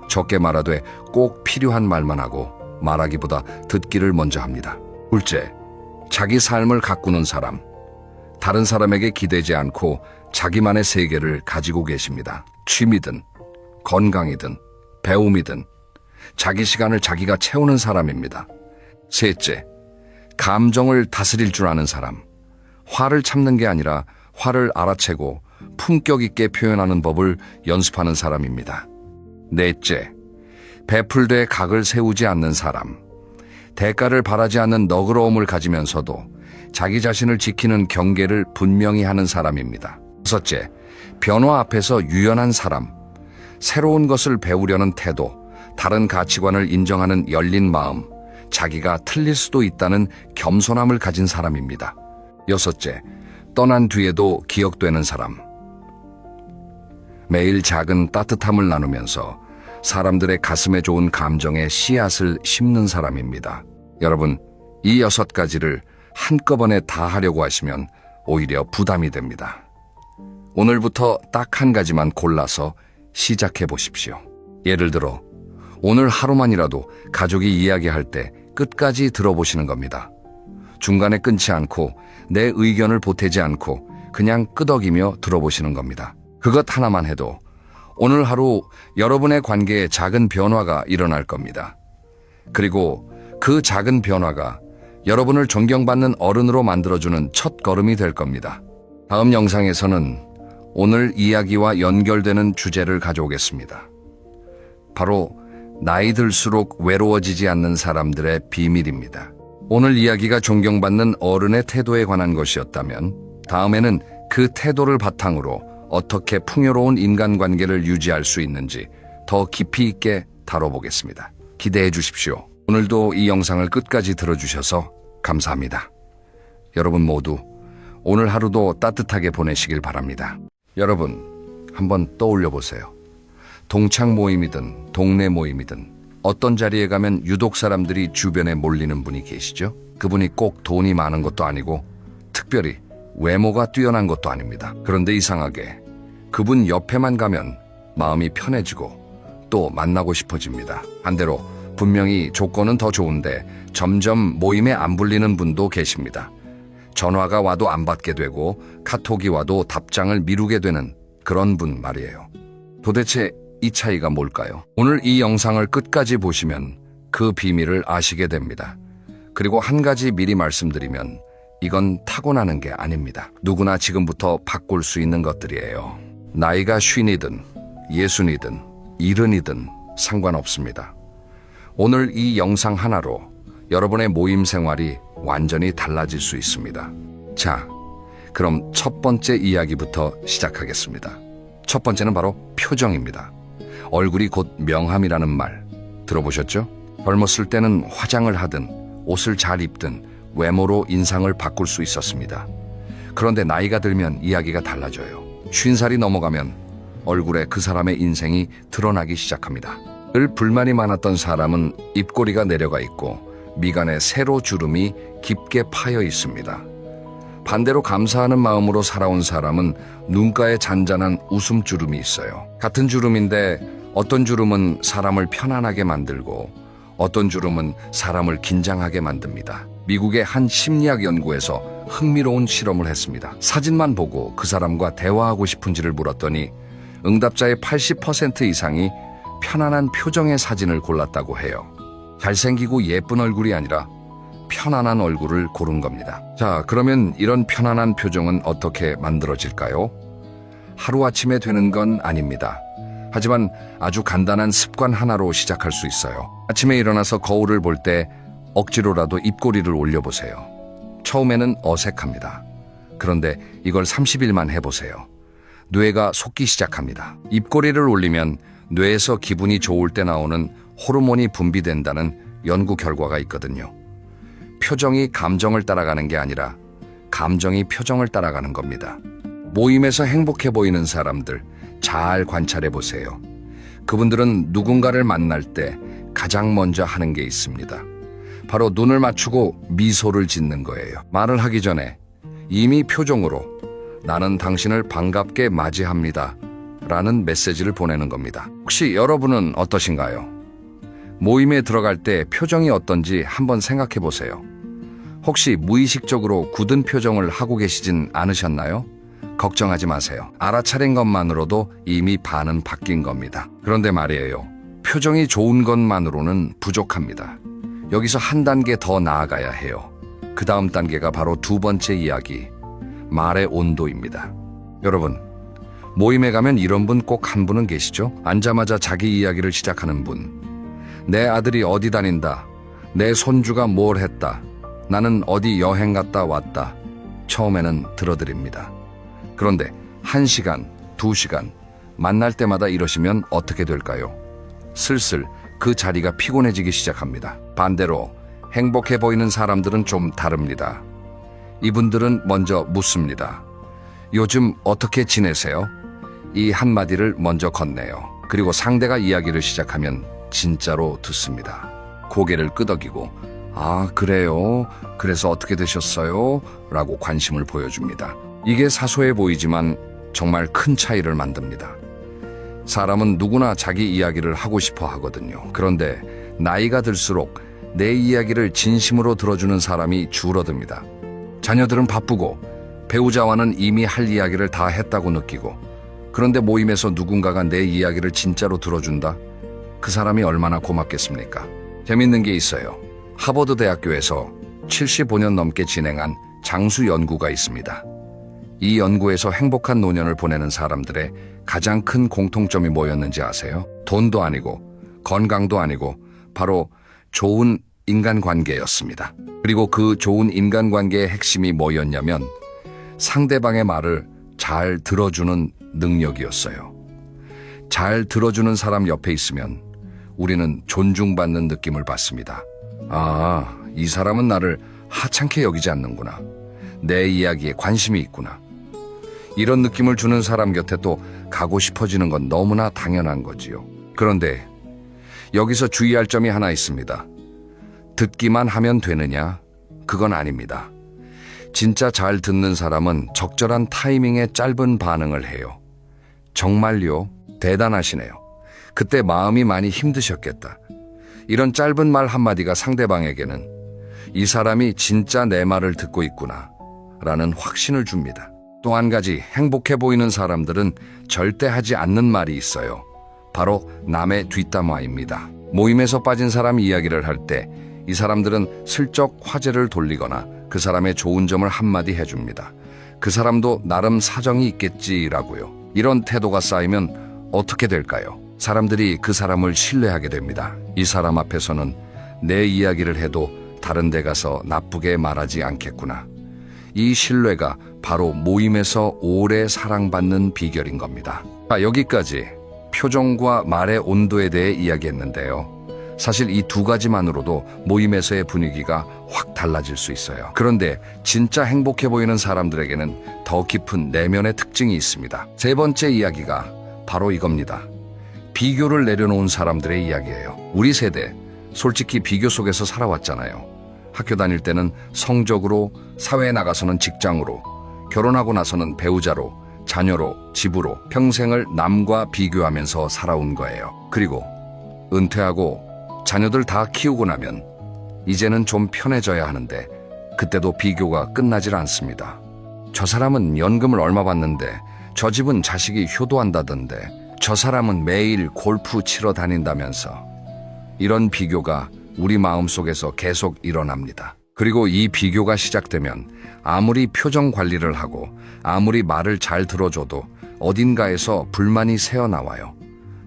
적게 말하되 꼭 필요한 말만 하고 말하기보다 듣기를 먼저 합니다. 둘째, 자기 삶을 가꾸는 사람. 다른 사람에게 기대지 않고 자기만의 세계를 가지고 계십니다. 취미든 건강이든 배움이든 자기 시간을 자기가 채우는 사람입니다. 셋째, 감정을 다스릴 줄 아는 사람. 화를 참는 게 아니라 화를 알아채고 품격 있게 표현하는 법을 연습하는 사람입니다. 넷째, 베풀되 각을 세우지 않는 사람. 대가를 바라지 않는 너그러움을 가지면서도 자기 자신을 지키는 경계를 분명히 하는 사람입니다. 다섯째, 변화 앞에서 유연한 사람. 새로운 것을 배우려는 태도, 다른 가치관을 인정하는 열린 마음, 자기가 틀릴 수도 있다는 겸손함을 가진 사람입니다. 여섯째, 떠난 뒤에도 기억되는 사람. 매일 작은 따뜻함을 나누면서 사람들의 가슴에 좋은 감정의 씨앗을 심는 사람입니다. 여러분, 이 6가지를 한꺼번에 다 하려고 하시면 오히려 부담이 됩니다. 오늘부터 딱 한 가지만 골라서 시작해 보십시오. 예를 들어, 오늘 하루만이라도 가족이 이야기할 때 끝까지 들어보시는 겁니다. 중간에 끊지 않고 내 의견을 보태지 않고 그냥 끄덕이며 들어보시는 겁니다. 그것 하나만 해도 오늘 하루 여러분의 관계에 작은 변화가 일어날 겁니다. 그리고 그 작은 변화가 여러분을 존경받는 어른으로 만들어주는 첫 걸음이 될 겁니다. 다음 영상에서는 오늘 이야기와 연결되는 주제를 가져오겠습니다. 바로 나이 들수록 외로워지지 않는 사람들의 비밀입니다. 오늘 이야기가 존경받는 어른의 태도에 관한 것이었다면 다음에는 그 태도를 바탕으로 어떻게 풍요로운 인간관계를 유지할 수 있는지 더 깊이 있게 다뤄보겠습니다. 기대해 주십시오. 오늘도 이 영상을 끝까지 들어주셔서 감사합니다. 여러분 모두 오늘 하루도 따뜻하게 보내시길 바랍니다. 여러분, 한번 떠올려 보세요. 동창 모임이든 동네 모임이든 어떤 자리에 가면 유독 사람들이 주변에 몰리는 분이 계시죠? 그분이 꼭 돈이 많은 것도 아니고 특별히 외모가 뛰어난 것도 아닙니다. 그런데 이상하게 그분 옆에만 가면 마음이 편해지고 또 만나고 싶어집니다. 반대로 분명히 조건은 더 좋은데 점점 모임에 안 불리는 분도 계십니다. 전화가 와도 안 받게 되고 카톡이 와도 답장을 미루게 되는 그런 분 말이에요. 도대체 이 차이가 뭘까요? 오늘 이 영상을 끝까지 보시면 그 비밀을 아시게 됩니다. 그리고 한 가지 미리 말씀드리면 이건 타고나는 게 아닙니다. 누구나 지금부터 바꿀 수 있는 것들이에요. 나이가 50이든 60이든 70이든 상관없습니다. 오늘 이 영상 하나로 여러분의 모임 생활이 완전히 달라질 수 있습니다. 자, 그럼 첫 번째 이야기부터 시작하겠습니다. 첫 번째는 바로 표정입니다. 얼굴이 곧 명함이라는 말 들어보셨죠? 젊었을 때는 화장을 하든 옷을 잘 입든 외모로 인상을 바꿀 수 있었습니다. 그런데 나이가 들면 이야기가 달라져요. 50살이 넘어가면 얼굴에 그 사람의 인생이 드러나기 시작합니다. 늘 불만이 많았던 사람은 입꼬리가 내려가 있고 미간에 세로 주름이 깊게 파여 있습니다. 반대로 감사하는 마음으로 살아온 사람은 눈가에 잔잔한 웃음주름이 있어요. 같은 주름인데 어떤 주름은 사람을 편안하게 만들고 어떤 주름은 사람을 긴장하게 만듭니다. 미국의 한 심리학 연구에서 흥미로운 실험을 했습니다. 사진만 보고 그 사람과 대화하고 싶은지를 물었더니 응답자의 80% 이상이 편안한 표정의 사진을 골랐다고 해요. 잘생기고 예쁜 얼굴이 아니라 편안한 얼굴을 고른 겁니다. 자, 그러면 이런 편안한 표정은 어떻게 만들어질까요? 하루아침에 되는 건 아닙니다. 하지만 아주 간단한 습관 하나로 시작할 수 있어요. 아침에 일어나서 거울을 볼 때 억지로라도 입꼬리를 올려보세요. 처음에는 어색합니다. 그런데 이걸 30일만 해보세요. 뇌가 속기 시작합니다. 입꼬리를 올리면 뇌에서 기분이 좋을 때 나오는 호르몬이 분비된다는 연구 결과가 있거든요. 표정이 감정을 따라가는 게 아니라 감정이 표정을 따라가는 겁니다. 모임에서 행복해 보이는 사람들 잘 관찰해 보세요. 그분들은 누군가를 만날 때 가장 먼저 하는 게 있습니다. 바로 눈을 맞추고 미소를 짓는 거예요. 말을 하기 전에 이미 표정으로 나는 당신을 반갑게 맞이합니다 라는 메시지를 보내는 겁니다. 혹시 여러분은 어떠신가요? 모임에 들어갈 때 표정이 어떤지 한번 생각해 보세요. 혹시 무의식적으로 굳은 표정을 하고 계시진 않으셨나요? 걱정하지 마세요. 알아차린 것만으로도 이미 반은 바뀐 겁니다. 그런데 말이에요. 표정이 좋은 것만으로는 부족합니다. 여기서 한 단계 더 나아가야 해요. 그 다음 단계가 바로 두 번째 이야기, 말의 온도입니다. 여러분, 모임에 가면 이런 분 꼭 한 분은 계시죠? 앉자마자 자기 이야기를 시작하는 분. 내 아들이 어디 다닌다. 내 손주가 뭘 했다. 나는 어디 여행 갔다 왔다. 처음에는 들어드립니다. 그런데 1시간, 2시간 만날 때마다 이러시면 어떻게 될까요? 슬슬 그 자리가 피곤해지기 시작합니다. 반대로 행복해 보이는 사람들은 좀 다릅니다. 이분들은 먼저 묻습니다. 요즘 어떻게 지내세요? 이 한마디를 먼저 건네요. 그리고 상대가 이야기를 시작하면 진짜로 듣습니다. 고개를 끄덕이고 아, 그래요? 그래서 어떻게 되셨어요? 라고 관심을 보여줍니다. 이게 사소해 보이지만 정말 큰 차이를 만듭니다. 사람은 누구나 자기 이야기를 하고 싶어 하거든요. 그런데 나이가 들수록 내 이야기를 진심으로 들어주는 사람이 줄어듭니다. 자녀들은 바쁘고 배우자와는 이미 할 이야기를 다 했다고 느끼고, 그런데 모임에서 누군가가 내 이야기를 진짜로 들어준다? 그 사람이 얼마나 고맙겠습니까? 재밌는 게 있어요. 하버드 대학교에서 75년 넘게 진행한 장수 연구가 있습니다. 이 연구에서 행복한 노년을 보내는 사람들의 가장 큰 공통점이 뭐였는지 아세요? 돈도 아니고 건강도 아니고 바로 좋은 인간관계였습니다. 그리고 그 좋은 인간관계의 핵심이 뭐였냐면 상대방의 말을 잘 들어주는 능력이었어요. 잘 들어주는 사람 옆에 있으면 우리는 존중받는 느낌을 받습니다. 아, 이 사람은 나를 하찮게 여기지 않는구나. 내 이야기에 관심이 있구나. 이런 느낌을 주는 사람 곁에 또 가고 싶어지는 건 너무나 당연한 거지요. 그런데 여기서 주의할 점이 하나 있습니다. 듣기만 하면 되느냐? 그건 아닙니다. 진짜 잘 듣는 사람은 적절한 타이밍에 짧은 반응을 해요. 정말요? 대단하시네요. 그때 마음이 많이 힘드셨겠다. 이런 짧은 말 한마디가 상대방에게는 이 사람이 진짜 내 말을 듣고 있구나 라는 확신을 줍니다. 또 한 가지 행복해 보이는 사람들은 절대 하지 않는 말이 있어요. 바로 남의 뒷담화입니다. 모임에서 빠진 사람 이야기를 할 때 이 사람들은 슬쩍 화제를 돌리거나 그 사람의 좋은 점을 한마디 해줍니다. 그 사람도 나름 사정이 있겠지라고요. 이런 태도가 쌓이면 어떻게 될까요? 사람들이 그 사람을 신뢰하게 됩니다. 이 사람 앞에서는 내 이야기를 해도 다른 데 가서 나쁘게 말하지 않겠구나. 이 신뢰가 바로 모임에서 오래 사랑받는 비결인 겁니다. 여기까지 표정과 말의 온도에 대해 이야기했는데요. 사실 이 두 가지만으로도 모임에서의 분위기가 확 달라질 수 있어요. 그런데 진짜 행복해 보이는 사람들에게는 더 깊은 내면의 특징이 있습니다. 세 번째 이야기가 바로 이겁니다. 비교를 내려놓은 사람들의 이야기예요. 우리 세대, 솔직히 비교 속에서 살아왔잖아요. 학교 다닐 때는 성적으로, 사회에 나가서는 직장으로, 결혼하고 나서는 배우자로, 자녀로, 집으로 평생을 남과 비교하면서 살아온 거예요. 그리고 은퇴하고 자녀들 다 키우고 나면 이제는 좀 편해져야 하는데 그때도 비교가 끝나질 않습니다. 저 사람은 연금을 얼마 받는데, 저 집은 자식이 효도한다던데, 저 사람은 매일 골프 치러 다닌다면서. 이런 비교가 우리 마음속에서 계속 일어납니다. 그리고 이 비교가 시작되면 아무리 표정 관리를 하고 아무리 말을 잘 들어줘도 어딘가에서 불만이 새어나와요.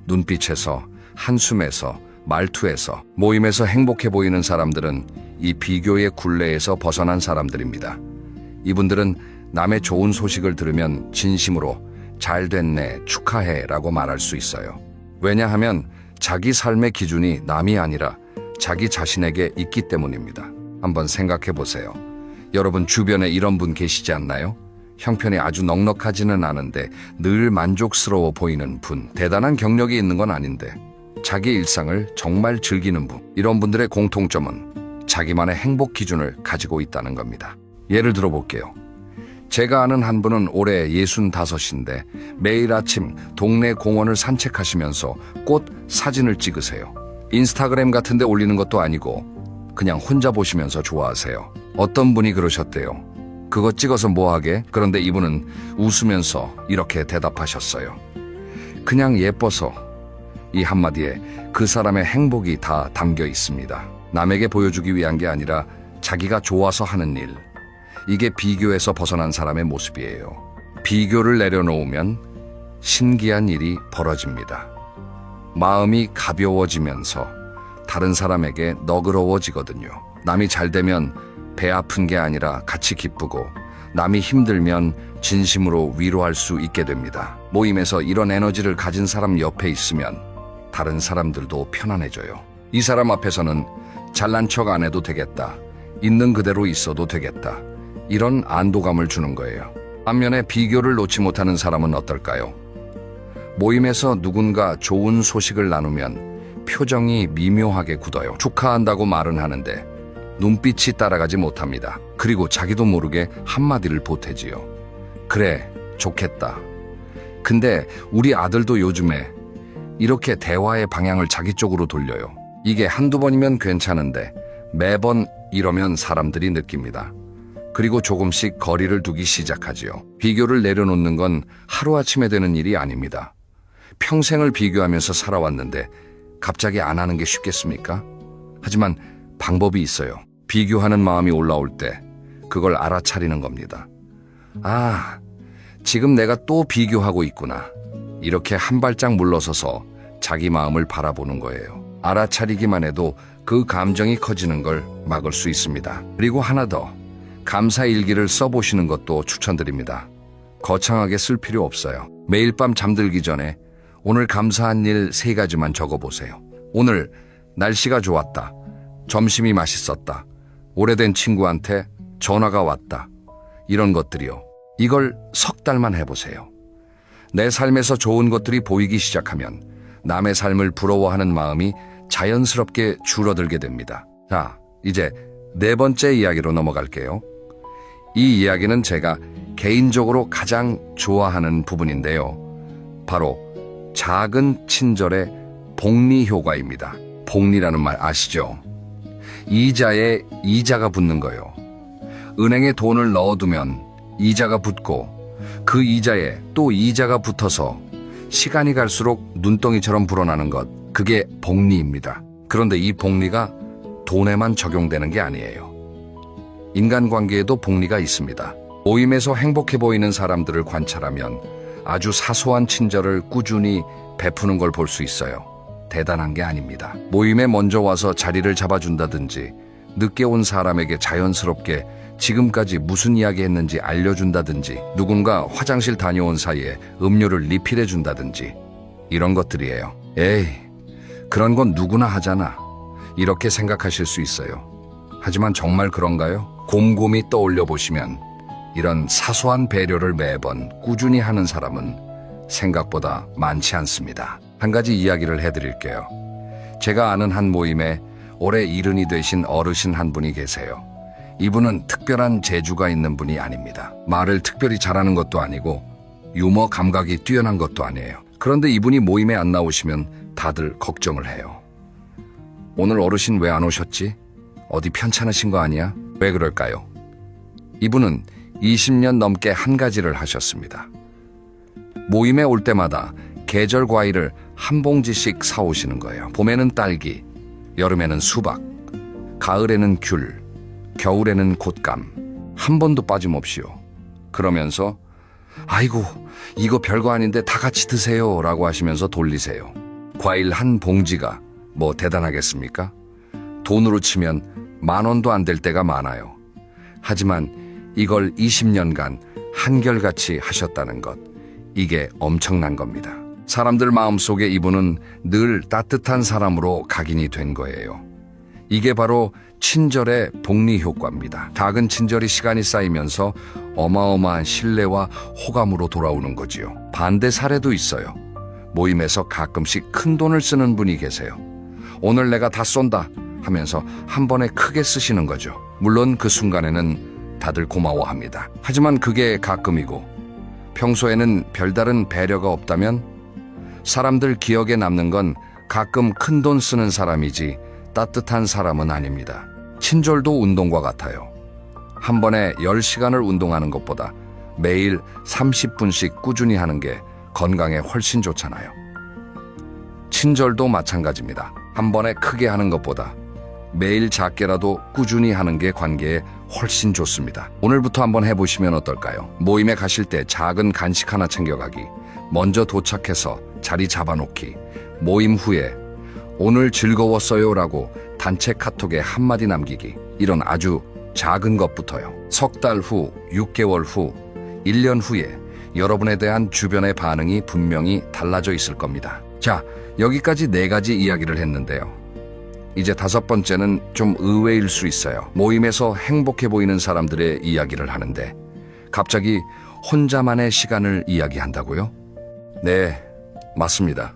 눈빛에서, 한숨에서, 말투에서. 모임에서 행복해 보이는 사람들은 이 비교의 굴레에서 벗어난 사람들입니다. 이분들은 남의 좋은 소식을 들으면 진심으로 잘 됐네, 축하해 라고 말할 수 있어요. 왜냐하면 자기 삶의 기준이 남이 아니라 자기 자신에게 있기 때문입니다. 한번 생각해 보세요. 여러분 주변에 이런 분 계시지 않나요? 형편이 아주 넉넉하지는 않은데 늘 만족스러워 보이는 분. 대단한 경력이 있는 건 아닌데 자기 일상을 정말 즐기는 분. 이런 분들의 공통점은 자기만의 행복 기준을 가지고 있다는 겁니다. 예를 들어 볼게요. 제가 아는 한 분은 올해 65인데 매일 아침 동네 공원을 산책하시면서 꽃 사진을 찍으세요. 인스타그램 같은 데 올리는 것도 아니고 그냥 혼자 보시면서 좋아하세요. 어떤 분이 그러셨대요. 그거 찍어서 뭐하게? 그런데 이분은 웃으면서 이렇게 대답하셨어요. 그냥 예뻐서. 이 한마디에 그 사람의 행복이 다 담겨 있습니다. 남에게 보여주기 위한 게 아니라 자기가 좋아서 하는 일. 이게 비교에서 벗어난 사람의 모습이에요. 비교를 내려놓으면 신기한 일이 벌어집니다. 마음이 가벼워지면서 다른 사람에게 너그러워지거든요. 남이 잘 되면 배 아픈 게 아니라 같이 기쁘고 남이 힘들면 진심으로 위로할 수 있게 됩니다. 모임에서 이런 에너지를 가진 사람 옆에 있으면 다른 사람들도 편안해져요. 이 사람 앞에서는 잘난 척 안 해도 되겠다. 있는 그대로 있어도 되겠다. 이런 안도감을 주는 거예요. 반면에 비교를 놓지 못하는 사람은 어떨까요? 모임에서 누군가 좋은 소식을 나누면 표정이 미묘하게 굳어요. 축하한다고 말은 하는데 눈빛이 따라가지 못합니다. 그리고 자기도 모르게 한마디를 보태지요. 그래, 좋겠다. 근데 우리 아들도 요즘에 이렇게 대화의 방향을 자기 쪽으로 돌려요. 이게 한두 번이면 괜찮은데 매번 이러면 사람들이 느낍니다. 그리고 조금씩 거리를 두기 시작하지요. 비교를 내려놓는 건 하루아침에 되는 일이 아닙니다. 평생을 비교하면서 살아왔는데 갑자기 안 하는 게 쉽겠습니까? 하지만 방법이 있어요. 비교하는 마음이 올라올 때 그걸 알아차리는 겁니다. 아, 지금 내가 또 비교하고 있구나. 이렇게 한 발짝 물러서서 자기 마음을 바라보는 거예요. 알아차리기만 해도 그 감정이 커지는 걸 막을 수 있습니다. 그리고 하나 더, 감사 일기를 써보시는 것도 추천드립니다. 거창하게 쓸 필요 없어요. 매일 밤 잠들기 전에 오늘 감사한 일 3가지만 적어보세요. 오늘 날씨가 좋았다. 점심이 맛있었다. 오래된 친구한테 전화가 왔다. 이런 것들이요. 이걸 석 달만 해보세요. 내 삶에서 좋은 것들이 보이기 시작하면 남의 삶을 부러워하는 마음이 자연스럽게 줄어들게 됩니다. 자, 이제 4번째 이야기로 넘어갈게요. 이 이야기는 제가 개인적으로 가장 좋아하는 부분인데요. 바로 작은 친절의 복리 효과입니다. 복리라는 말 아시죠? 이자에 이자가 붙는 거예요. 은행에 돈을 넣어두면 이자가 붙고 그 이자에 또 이자가 붙어서 시간이 갈수록 눈덩이처럼 불어나는 것, 그게 복리입니다. 그런데 이 복리가 돈에만 적용되는 게 아니에요. 인간관계에도 복리가 있습니다. 모임에서 행복해 보이는 사람들을 관찰하면 아주 사소한 친절을 꾸준히 베푸는 걸 볼 수 있어요. 대단한 게 아닙니다. 모임에 먼저 와서 자리를 잡아준다든지 늦게 온 사람에게 자연스럽게 지금까지 무슨 이야기 했는지 알려준다든지 누군가 화장실 다녀온 사이에 음료를 리필해준다든지 이런 것들이에요. 에이, 그런 건 누구나 하잖아. 이렇게 생각하실 수 있어요. 하지만 정말 그런가요? 곰곰이 떠올려 보시면 이런 사소한 배려를 매번 꾸준히 하는 사람은 생각보다 많지 않습니다. 한 가지 이야기를 해드릴게요. 제가 아는 한 모임에 올해 70이 되신 어르신 한 분이 계세요. 이분은 특별한 재주가 있는 분이 아닙니다. 말을 특별히 잘하는 것도 아니고 유머 감각이 뛰어난 것도 아니에요. 그런데 이분이 모임에 안 나오시면 다들 걱정을 해요. 오늘 어르신 왜 안 오셨지? 어디 편찮으신 거 아니야? 왜 그럴까요? 이분은 20년 넘게 한 가지를 하셨습니다. 모임에 올 때마다 계절 과일을 한 봉지씩 사오시는 거예요. 봄에는 딸기, 여름에는 수박, 가을에는 귤, 겨울에는 곶감, 한 번도 빠짐없이요. 그러면서 아이고, 이거 별거 아닌데 다 같이 드세요 라고 하시면서 돌리세요. 과일 한 봉지가 뭐 대단하겠습니까? 돈으로 치면 10,000원도 안 될 때가 많아요. 하지만 이걸 20년간 한결같이 하셨다는 것, 이게 엄청난 겁니다. 사람들 마음속에 이분은 늘 따뜻한 사람으로 각인이 된 거예요. 이게 바로 친절의 복리 효과입니다. 작은 친절이 시간이 쌓이면서 어마어마한 신뢰와 호감으로 돌아오는 거지요. 반대 사례도 있어요. 모임에서 가끔씩 큰 돈을 쓰는 분이 계세요. 오늘 내가 다 쏜다 하면서 한 번에 크게 쓰시는 거죠. 물론 그 순간에는 다들 고마워합니다. 하지만 그게 가끔이고 평소에는 별다른 배려가 없다면 사람들 기억에 남는 건 가끔 큰 돈 쓰는 사람이지 따뜻한 사람은 아닙니다. 친절도 운동과 같아요. 한 번에 10시간을 운동하는 것보다 매일 30분씩 꾸준히 하는 게 건강에 훨씬 좋잖아요. 친절도 마찬가지입니다. 한 번에 크게 하는 것보다 매일 작게라도 꾸준히 하는 게 관계에 훨씬 좋습니다. 오늘부터 한번 해보시면 어떨까요? 모임에 가실 때 작은 간식 하나 챙겨가기, 먼저 도착해서 자리 잡아놓기, 모임 후에 오늘 즐거웠어요 라고 단체 카톡에 한마디 남기기, 이런 아주 작은 것부터요. 석 달 후, 6개월 후, 1년 후에 여러분에 대한 주변의 반응이 분명히 달라져 있을 겁니다. 자, 여기까지 4가지 이야기를 했는데요. 이제 5번째는 좀 의외일 수 있어요. 모임에서 행복해 보이는 사람들의 이야기를 하는데 갑자기 혼자만의 시간을 이야기한다고요? 네, 맞습니다.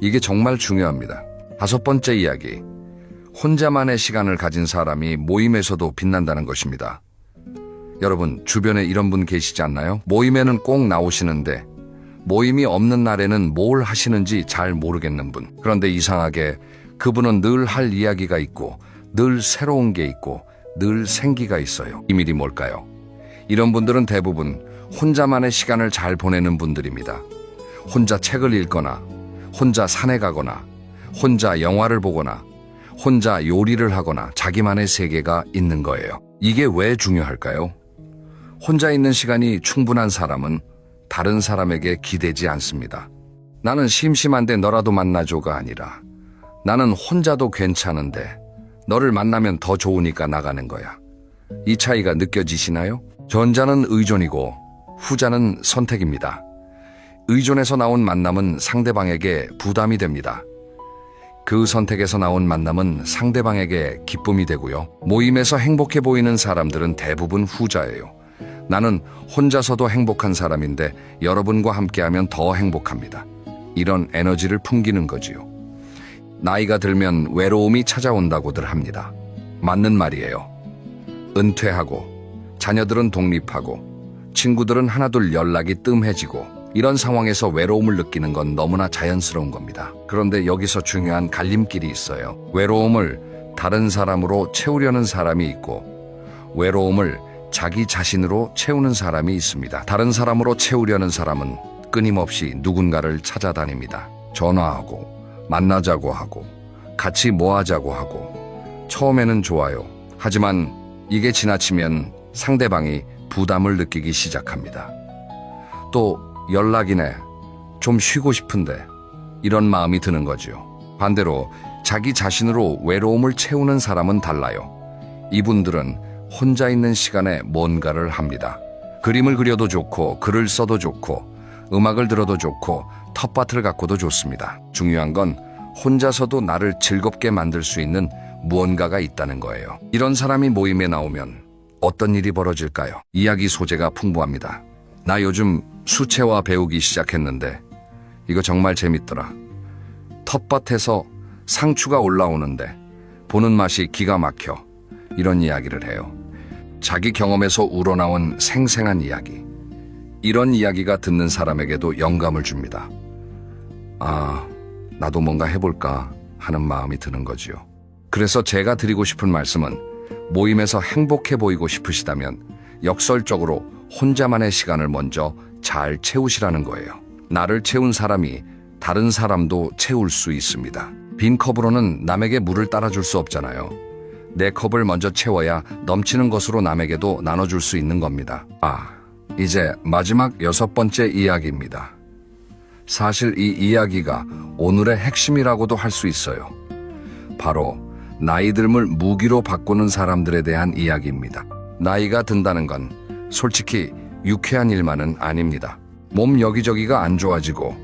이게 정말 중요합니다. 5번째 이야기. 혼자만의 시간을 가진 사람이 모임에서도 빛난다는 것입니다. 여러분, 주변에 이런 분 계시지 않나요? 모임에는 꼭 나오시는데 모임이 없는 날에는 뭘 하시는지 잘 모르겠는 분. 그런데 이상하게 그분은 늘 할 이야기가 있고 늘 새로운 게 있고 늘 생기가 있어요. 비밀이 뭘까요? 이런 분들은 대부분 혼자만의 시간을 잘 보내는 분들입니다. 혼자 책을 읽거나 혼자 산에 가거나 혼자 영화를 보거나 혼자 요리를 하거나 자기만의 세계가 있는 거예요. 이게 왜 중요할까요? 혼자 있는 시간이 충분한 사람은 다른 사람에게 기대지 않습니다. 나는 심심한데 너라도 만나줘가 아니라 나는 혼자도 괜찮은데 너를 만나면 더 좋으니까 나가는 거야. 이 차이가 느껴지시나요? 전자는 의존이고 후자는 선택입니다. 의존에서 나온 만남은 상대방에게 부담이 됩니다. 그 선택에서 나온 만남은 상대방에게 기쁨이 되고요. 모임에서 행복해 보이는 사람들은 대부분 후자예요. 나는 혼자서도 행복한 사람인데 여러분과 함께하면 더 행복합니다. 이런 에너지를 풍기는 거지요. 나이가 들면 외로움이 찾아온다고들 합니다. 맞는 말이에요. 은퇴하고 자녀들은 독립하고 친구들은 하나둘 연락이 뜸해지고 이런 상황에서 외로움을 느끼는 건 너무나 자연스러운 겁니다. 그런데 여기서 중요한 갈림길이 있어요. 외로움을 다른 사람으로 채우려는 사람이 있고 외로움을 자기 자신으로 채우는 사람이 있습니다. 다른 사람으로 채우려는 사람은 끊임없이 누군가를 찾아다닙니다. 전화하고 만나자고 하고 같이 뭐 하자고 하고 처음에는 좋아요. 하지만 이게 지나치면 상대방이 부담을 느끼기 시작합니다. 또 연락이네, 좀 쉬고 싶은데 이런 마음이 드는 거죠. 반대로 자기 자신으로 외로움을 채우는 사람은 달라요. 이분들은 혼자 있는 시간에 뭔가를 합니다. 그림을 그려도 좋고 글을 써도 좋고 음악을 들어도 좋고 텃밭을 가꿔도 좋습니다. 중요한 건 혼자서도 나를 즐겁게 만들 수 있는 무언가가 있다는 거예요. 이런 사람이 모임에 나오면 어떤 일이 벌어질까요? 이야기 소재가 풍부합니다. 나 요즘 수채화 배우기 시작했는데 이거 정말 재밌더라. 텃밭에서 상추가 올라오는데 보는 맛이 기가 막혀. 이런 이야기를 해요. 자기 경험에서 우러나온 생생한 이야기. 이런 이야기가 듣는 사람에게도 영감을 줍니다. 아, 나도 뭔가 해볼까 하는 마음이 드는 거지요. 그래서 제가 드리고 싶은 말씀은 모임에서 행복해 보이고 싶으시다면 역설적으로 혼자만의 시간을 먼저 잘 채우시라는 거예요. 나를 채운 사람이 다른 사람도 채울 수 있습니다. 빈 컵으로는 남에게 물을 따라줄 수 없잖아요. 내 컵을 먼저 채워야 넘치는 것으로 남에게도 나눠줄 수 있는 겁니다. 이제 마지막 6번째 이야기입니다. 사실 이 이야기가 오늘의 핵심이라고도 할 수 있어요. 바로 나이 듦을 무기로 바꾸는 사람들에 대한 이야기입니다. 나이가 든다는 건 솔직히 유쾌한 일만은 아닙니다. 몸 여기저기가 안 좋아지고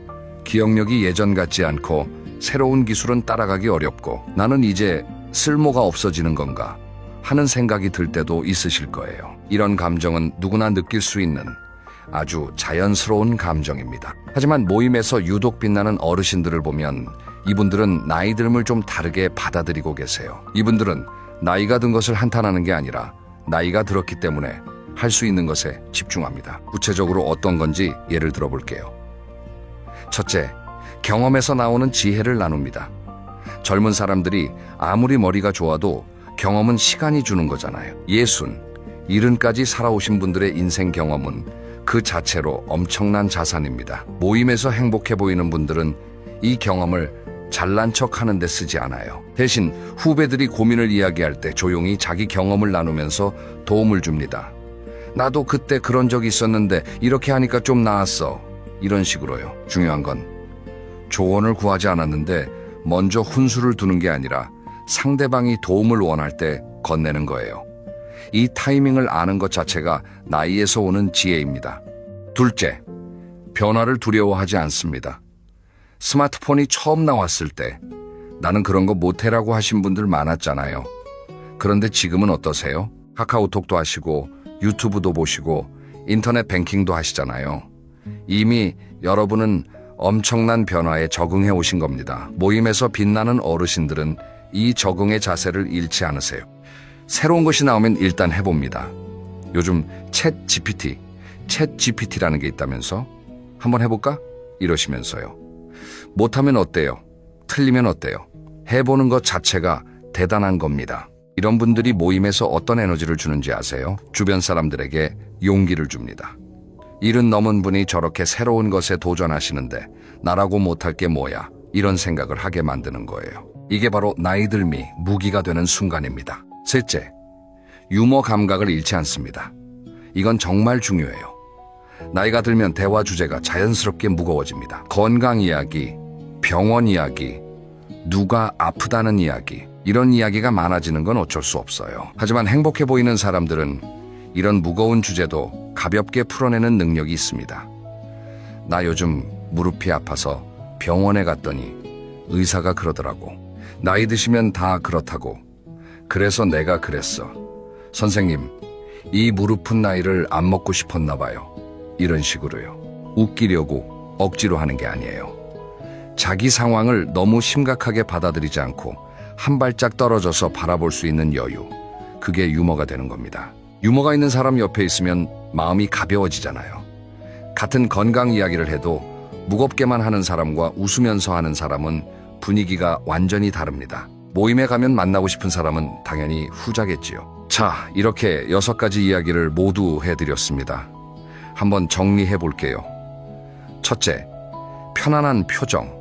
기억력이 예전 같지 않고 새로운 기술은 따라가기 어렵고 나는 이제 쓸모가 없어지는 건가 하는 생각이 들 때도 있으실 거예요. 이런 감정은 누구나 느낄 수 있는 아주 자연스러운 감정입니다. 하지만 모임에서 유독 빛나는 어르신들을 보면 이분들은 나이 듦을 좀 다르게 받아들이고 계세요. 이분들은 나이가 든 것을 한탄하는 게 아니라 나이가 들었기 때문에 할 수 있는 것에 집중합니다. 구체적으로 어떤 건지 예를 들어볼게요. 첫째, 경험에서 나오는 지혜를 나눕니다. 젊은 사람들이 아무리 머리가 좋아도 경험은 시간이 주는 거잖아요. 60, 70까지 살아오신 분들의 인생 경험은 그 자체로 엄청난 자산입니다. 모임에서 행복해 보이는 분들은 이 경험을 잘난 척 하는 데 쓰지 않아요. 대신 후배들이 고민을 이야기할 때 조용히 자기 경험을 나누면서 도움을 줍니다. 나도 그때 그런 적이 있었는데 이렇게 하니까 좀 나았어. 이런 식으로요. 중요한 건 조언을 구하지 않았는데 먼저 훈수를 두는 게 아니라 상대방이 도움을 원할 때 건네는 거예요. 이 타이밍을 아는 것 자체가 나이에서 오는 지혜입니다. 둘째, 변화를 두려워하지 않습니다. 스마트폰이 처음 나왔을 때 나는 그런 거 못해라고 하신 분들 많았잖아요. 그런데 지금은 어떠세요? 카카오톡도 하시고 유튜브도 보시고 인터넷 뱅킹도 하시잖아요. 이미 여러분은 엄청난 변화에 적응해 오신 겁니다. 모임에서 빛나는 어르신들은 이 적응의 자세를 잃지 않으세요. 새로운 것이 나오면 일단 해봅니다. 요즘 챗GPT라는 게 있다면서? 한번 해볼까? 이러시면서요. 못하면 어때요? 틀리면 어때요? 해보는 것 자체가 대단한 겁니다. 이런 분들이 모임에서 어떤 에너지를 주는지 아세요? 주변 사람들에게 용기를 줍니다. 70 넘은 분이 저렇게 새로운 것에 도전하시는데 나라고 못할 게 뭐야? 이런 생각을 하게 만드는 거예요. 이게 바로 나이 들미 무기가 되는 순간입니다. 셋째, 유머 감각을 잃지 않습니다. 이건 정말 중요해요. 나이가 들면 대화 주제가 자연스럽게 무거워집니다. 건강 이야기, 병원 이야기, 누가 아프다는 이야기, 이런 이야기가 많아지는 건 어쩔 수 없어요. 하지만 행복해 보이는 사람들은 이런 무거운 주제도 가볍게 풀어내는 능력이 있습니다. 나 요즘 무릎이 아파서 병원에 갔더니 의사가 그러더라고. 나이 드시면 다 그렇다고. 그래서 내가 그랬어. 선생님, 이 무릎은 나이를 안 먹고 싶었나 봐요. 이런 식으로요. 웃기려고 억지로 하는 게 아니에요. 자기 상황을 너무 심각하게 받아들이지 않고 한 발짝 떨어져서 바라볼 수 있는 여유. 그게 유머가 되는 겁니다. 유머가 있는 사람 옆에 있으면 마음이 가벼워지잖아요. 같은 건강 이야기를 해도 무겁게만 하는 사람과 웃으면서 하는 사람은 분위기가 완전히 다릅니다. 모임에 가면 만나고 싶은 사람은 당연히 후자겠지요. 자, 이렇게 6가지 이야기를 모두 해드렸습니다. 한번 정리해 볼게요. 첫째, 편안한 표정.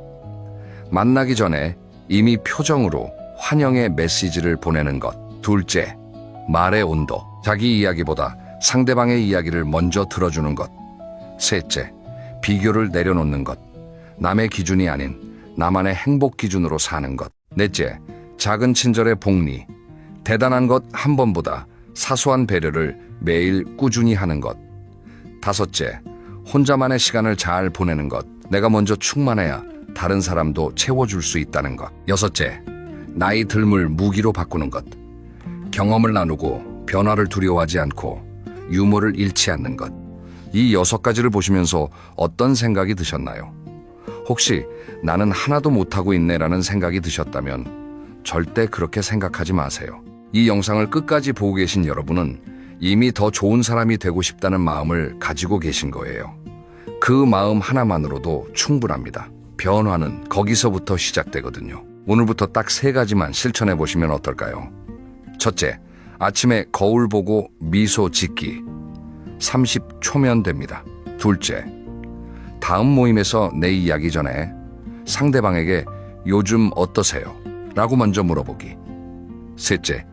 만나기 전에 이미 표정으로 환영의 메시지를 보내는 것. 둘째, 말의 온도. 자기 이야기보다 상대방의 이야기를 먼저 들어주는 것. 셋째, 비교를 내려놓는 것. 남의 기준이 아닌 나만의 행복 기준으로 사는 것. 넷째, 작은 친절의 복리. 대단한 것 한 번보다 사소한 배려를 매일 꾸준히 하는 것. 다섯째, 혼자만의 시간을 잘 보내는 것. 내가 먼저 충만해야 다른 사람도 채워줄 수 있다는 것. 여섯째, 나이 듦을 무기로 바꾸는 것. 경험을 나누고 변화를 두려워하지 않고 유머를 잃지 않는 것. 이 6가지를 보시면서 어떤 생각이 드셨나요? 혹시 나는 하나도 못하고 있네라는 생각이 드셨다면 절대 그렇게 생각하지 마세요. 이 영상을 끝까지 보고 계신 여러분은 이미 더 좋은 사람이 되고 싶다는 마음을 가지고 계신 거예요. 그 마음 하나만으로도 충분합니다. 변화는 거기서부터 시작되거든요. 오늘부터 딱 3가지만 실천해 보시면 어떨까요? 첫째, 아침에 거울 보고 미소 짓기. 30초면 됩니다. 둘째, 다음 모임에서 내 이야기 전에 상대방에게 요즘 어떠세요? 라고 먼저 물어보기. 셋째,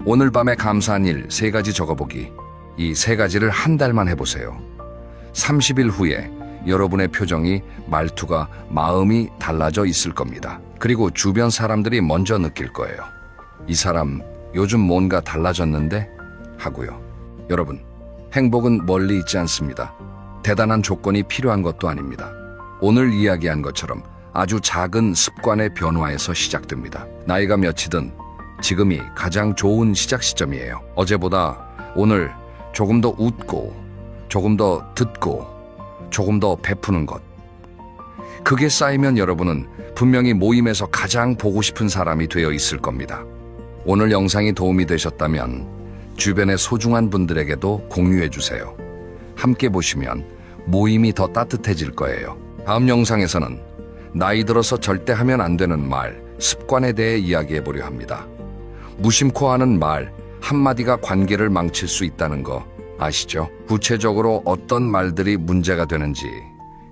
오늘 밤에 감사한 일 3가지 적어보기. 이 3가지를 한 달만 해보세요. 30일 후에 여러분의 표정이, 말투가, 마음이 달라져 있을 겁니다. 그리고 주변 사람들이 먼저 느낄 거예요. 이 사람 요즘 뭔가 달라졌는데? 하고요. 여러분, 행복은 멀리 있지 않습니다. 대단한 조건이 필요한 것도 아닙니다. 오늘 이야기한 것처럼 아주 작은 습관의 변화에서 시작됩니다. 나이가 몇이든 지금이 가장 좋은 시작 시점이에요. 어제보다 오늘 조금 더 웃고, 조금 더 듣고, 조금 더 베푸는 것. 그게 쌓이면 여러분은 분명히 모임에서 가장 보고 싶은 사람이 되어 있을 겁니다. 오늘 영상이 도움이 되셨다면 주변의 소중한 분들에게도 공유해 주세요. 함께 보시면 모임이 더 따뜻해질 거예요. 다음 영상에서는 나이 들어서 절대 하면 안 되는 말, 습관에 대해 이야기해 보려 합니다. 무심코 하는 말 한마디가 관계를 망칠 수 있다는 거 아시죠? 구체적으로 어떤 말들이 문제가 되는지,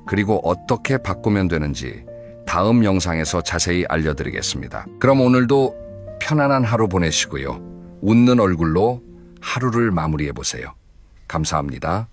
그리고 어떻게 바꾸면 되는지 다음 영상에서 자세히 알려드리겠습니다. 그럼 오늘도 편안한 하루 보내시고요. 웃는 얼굴로 하루를 마무리해 보세요. 감사합니다.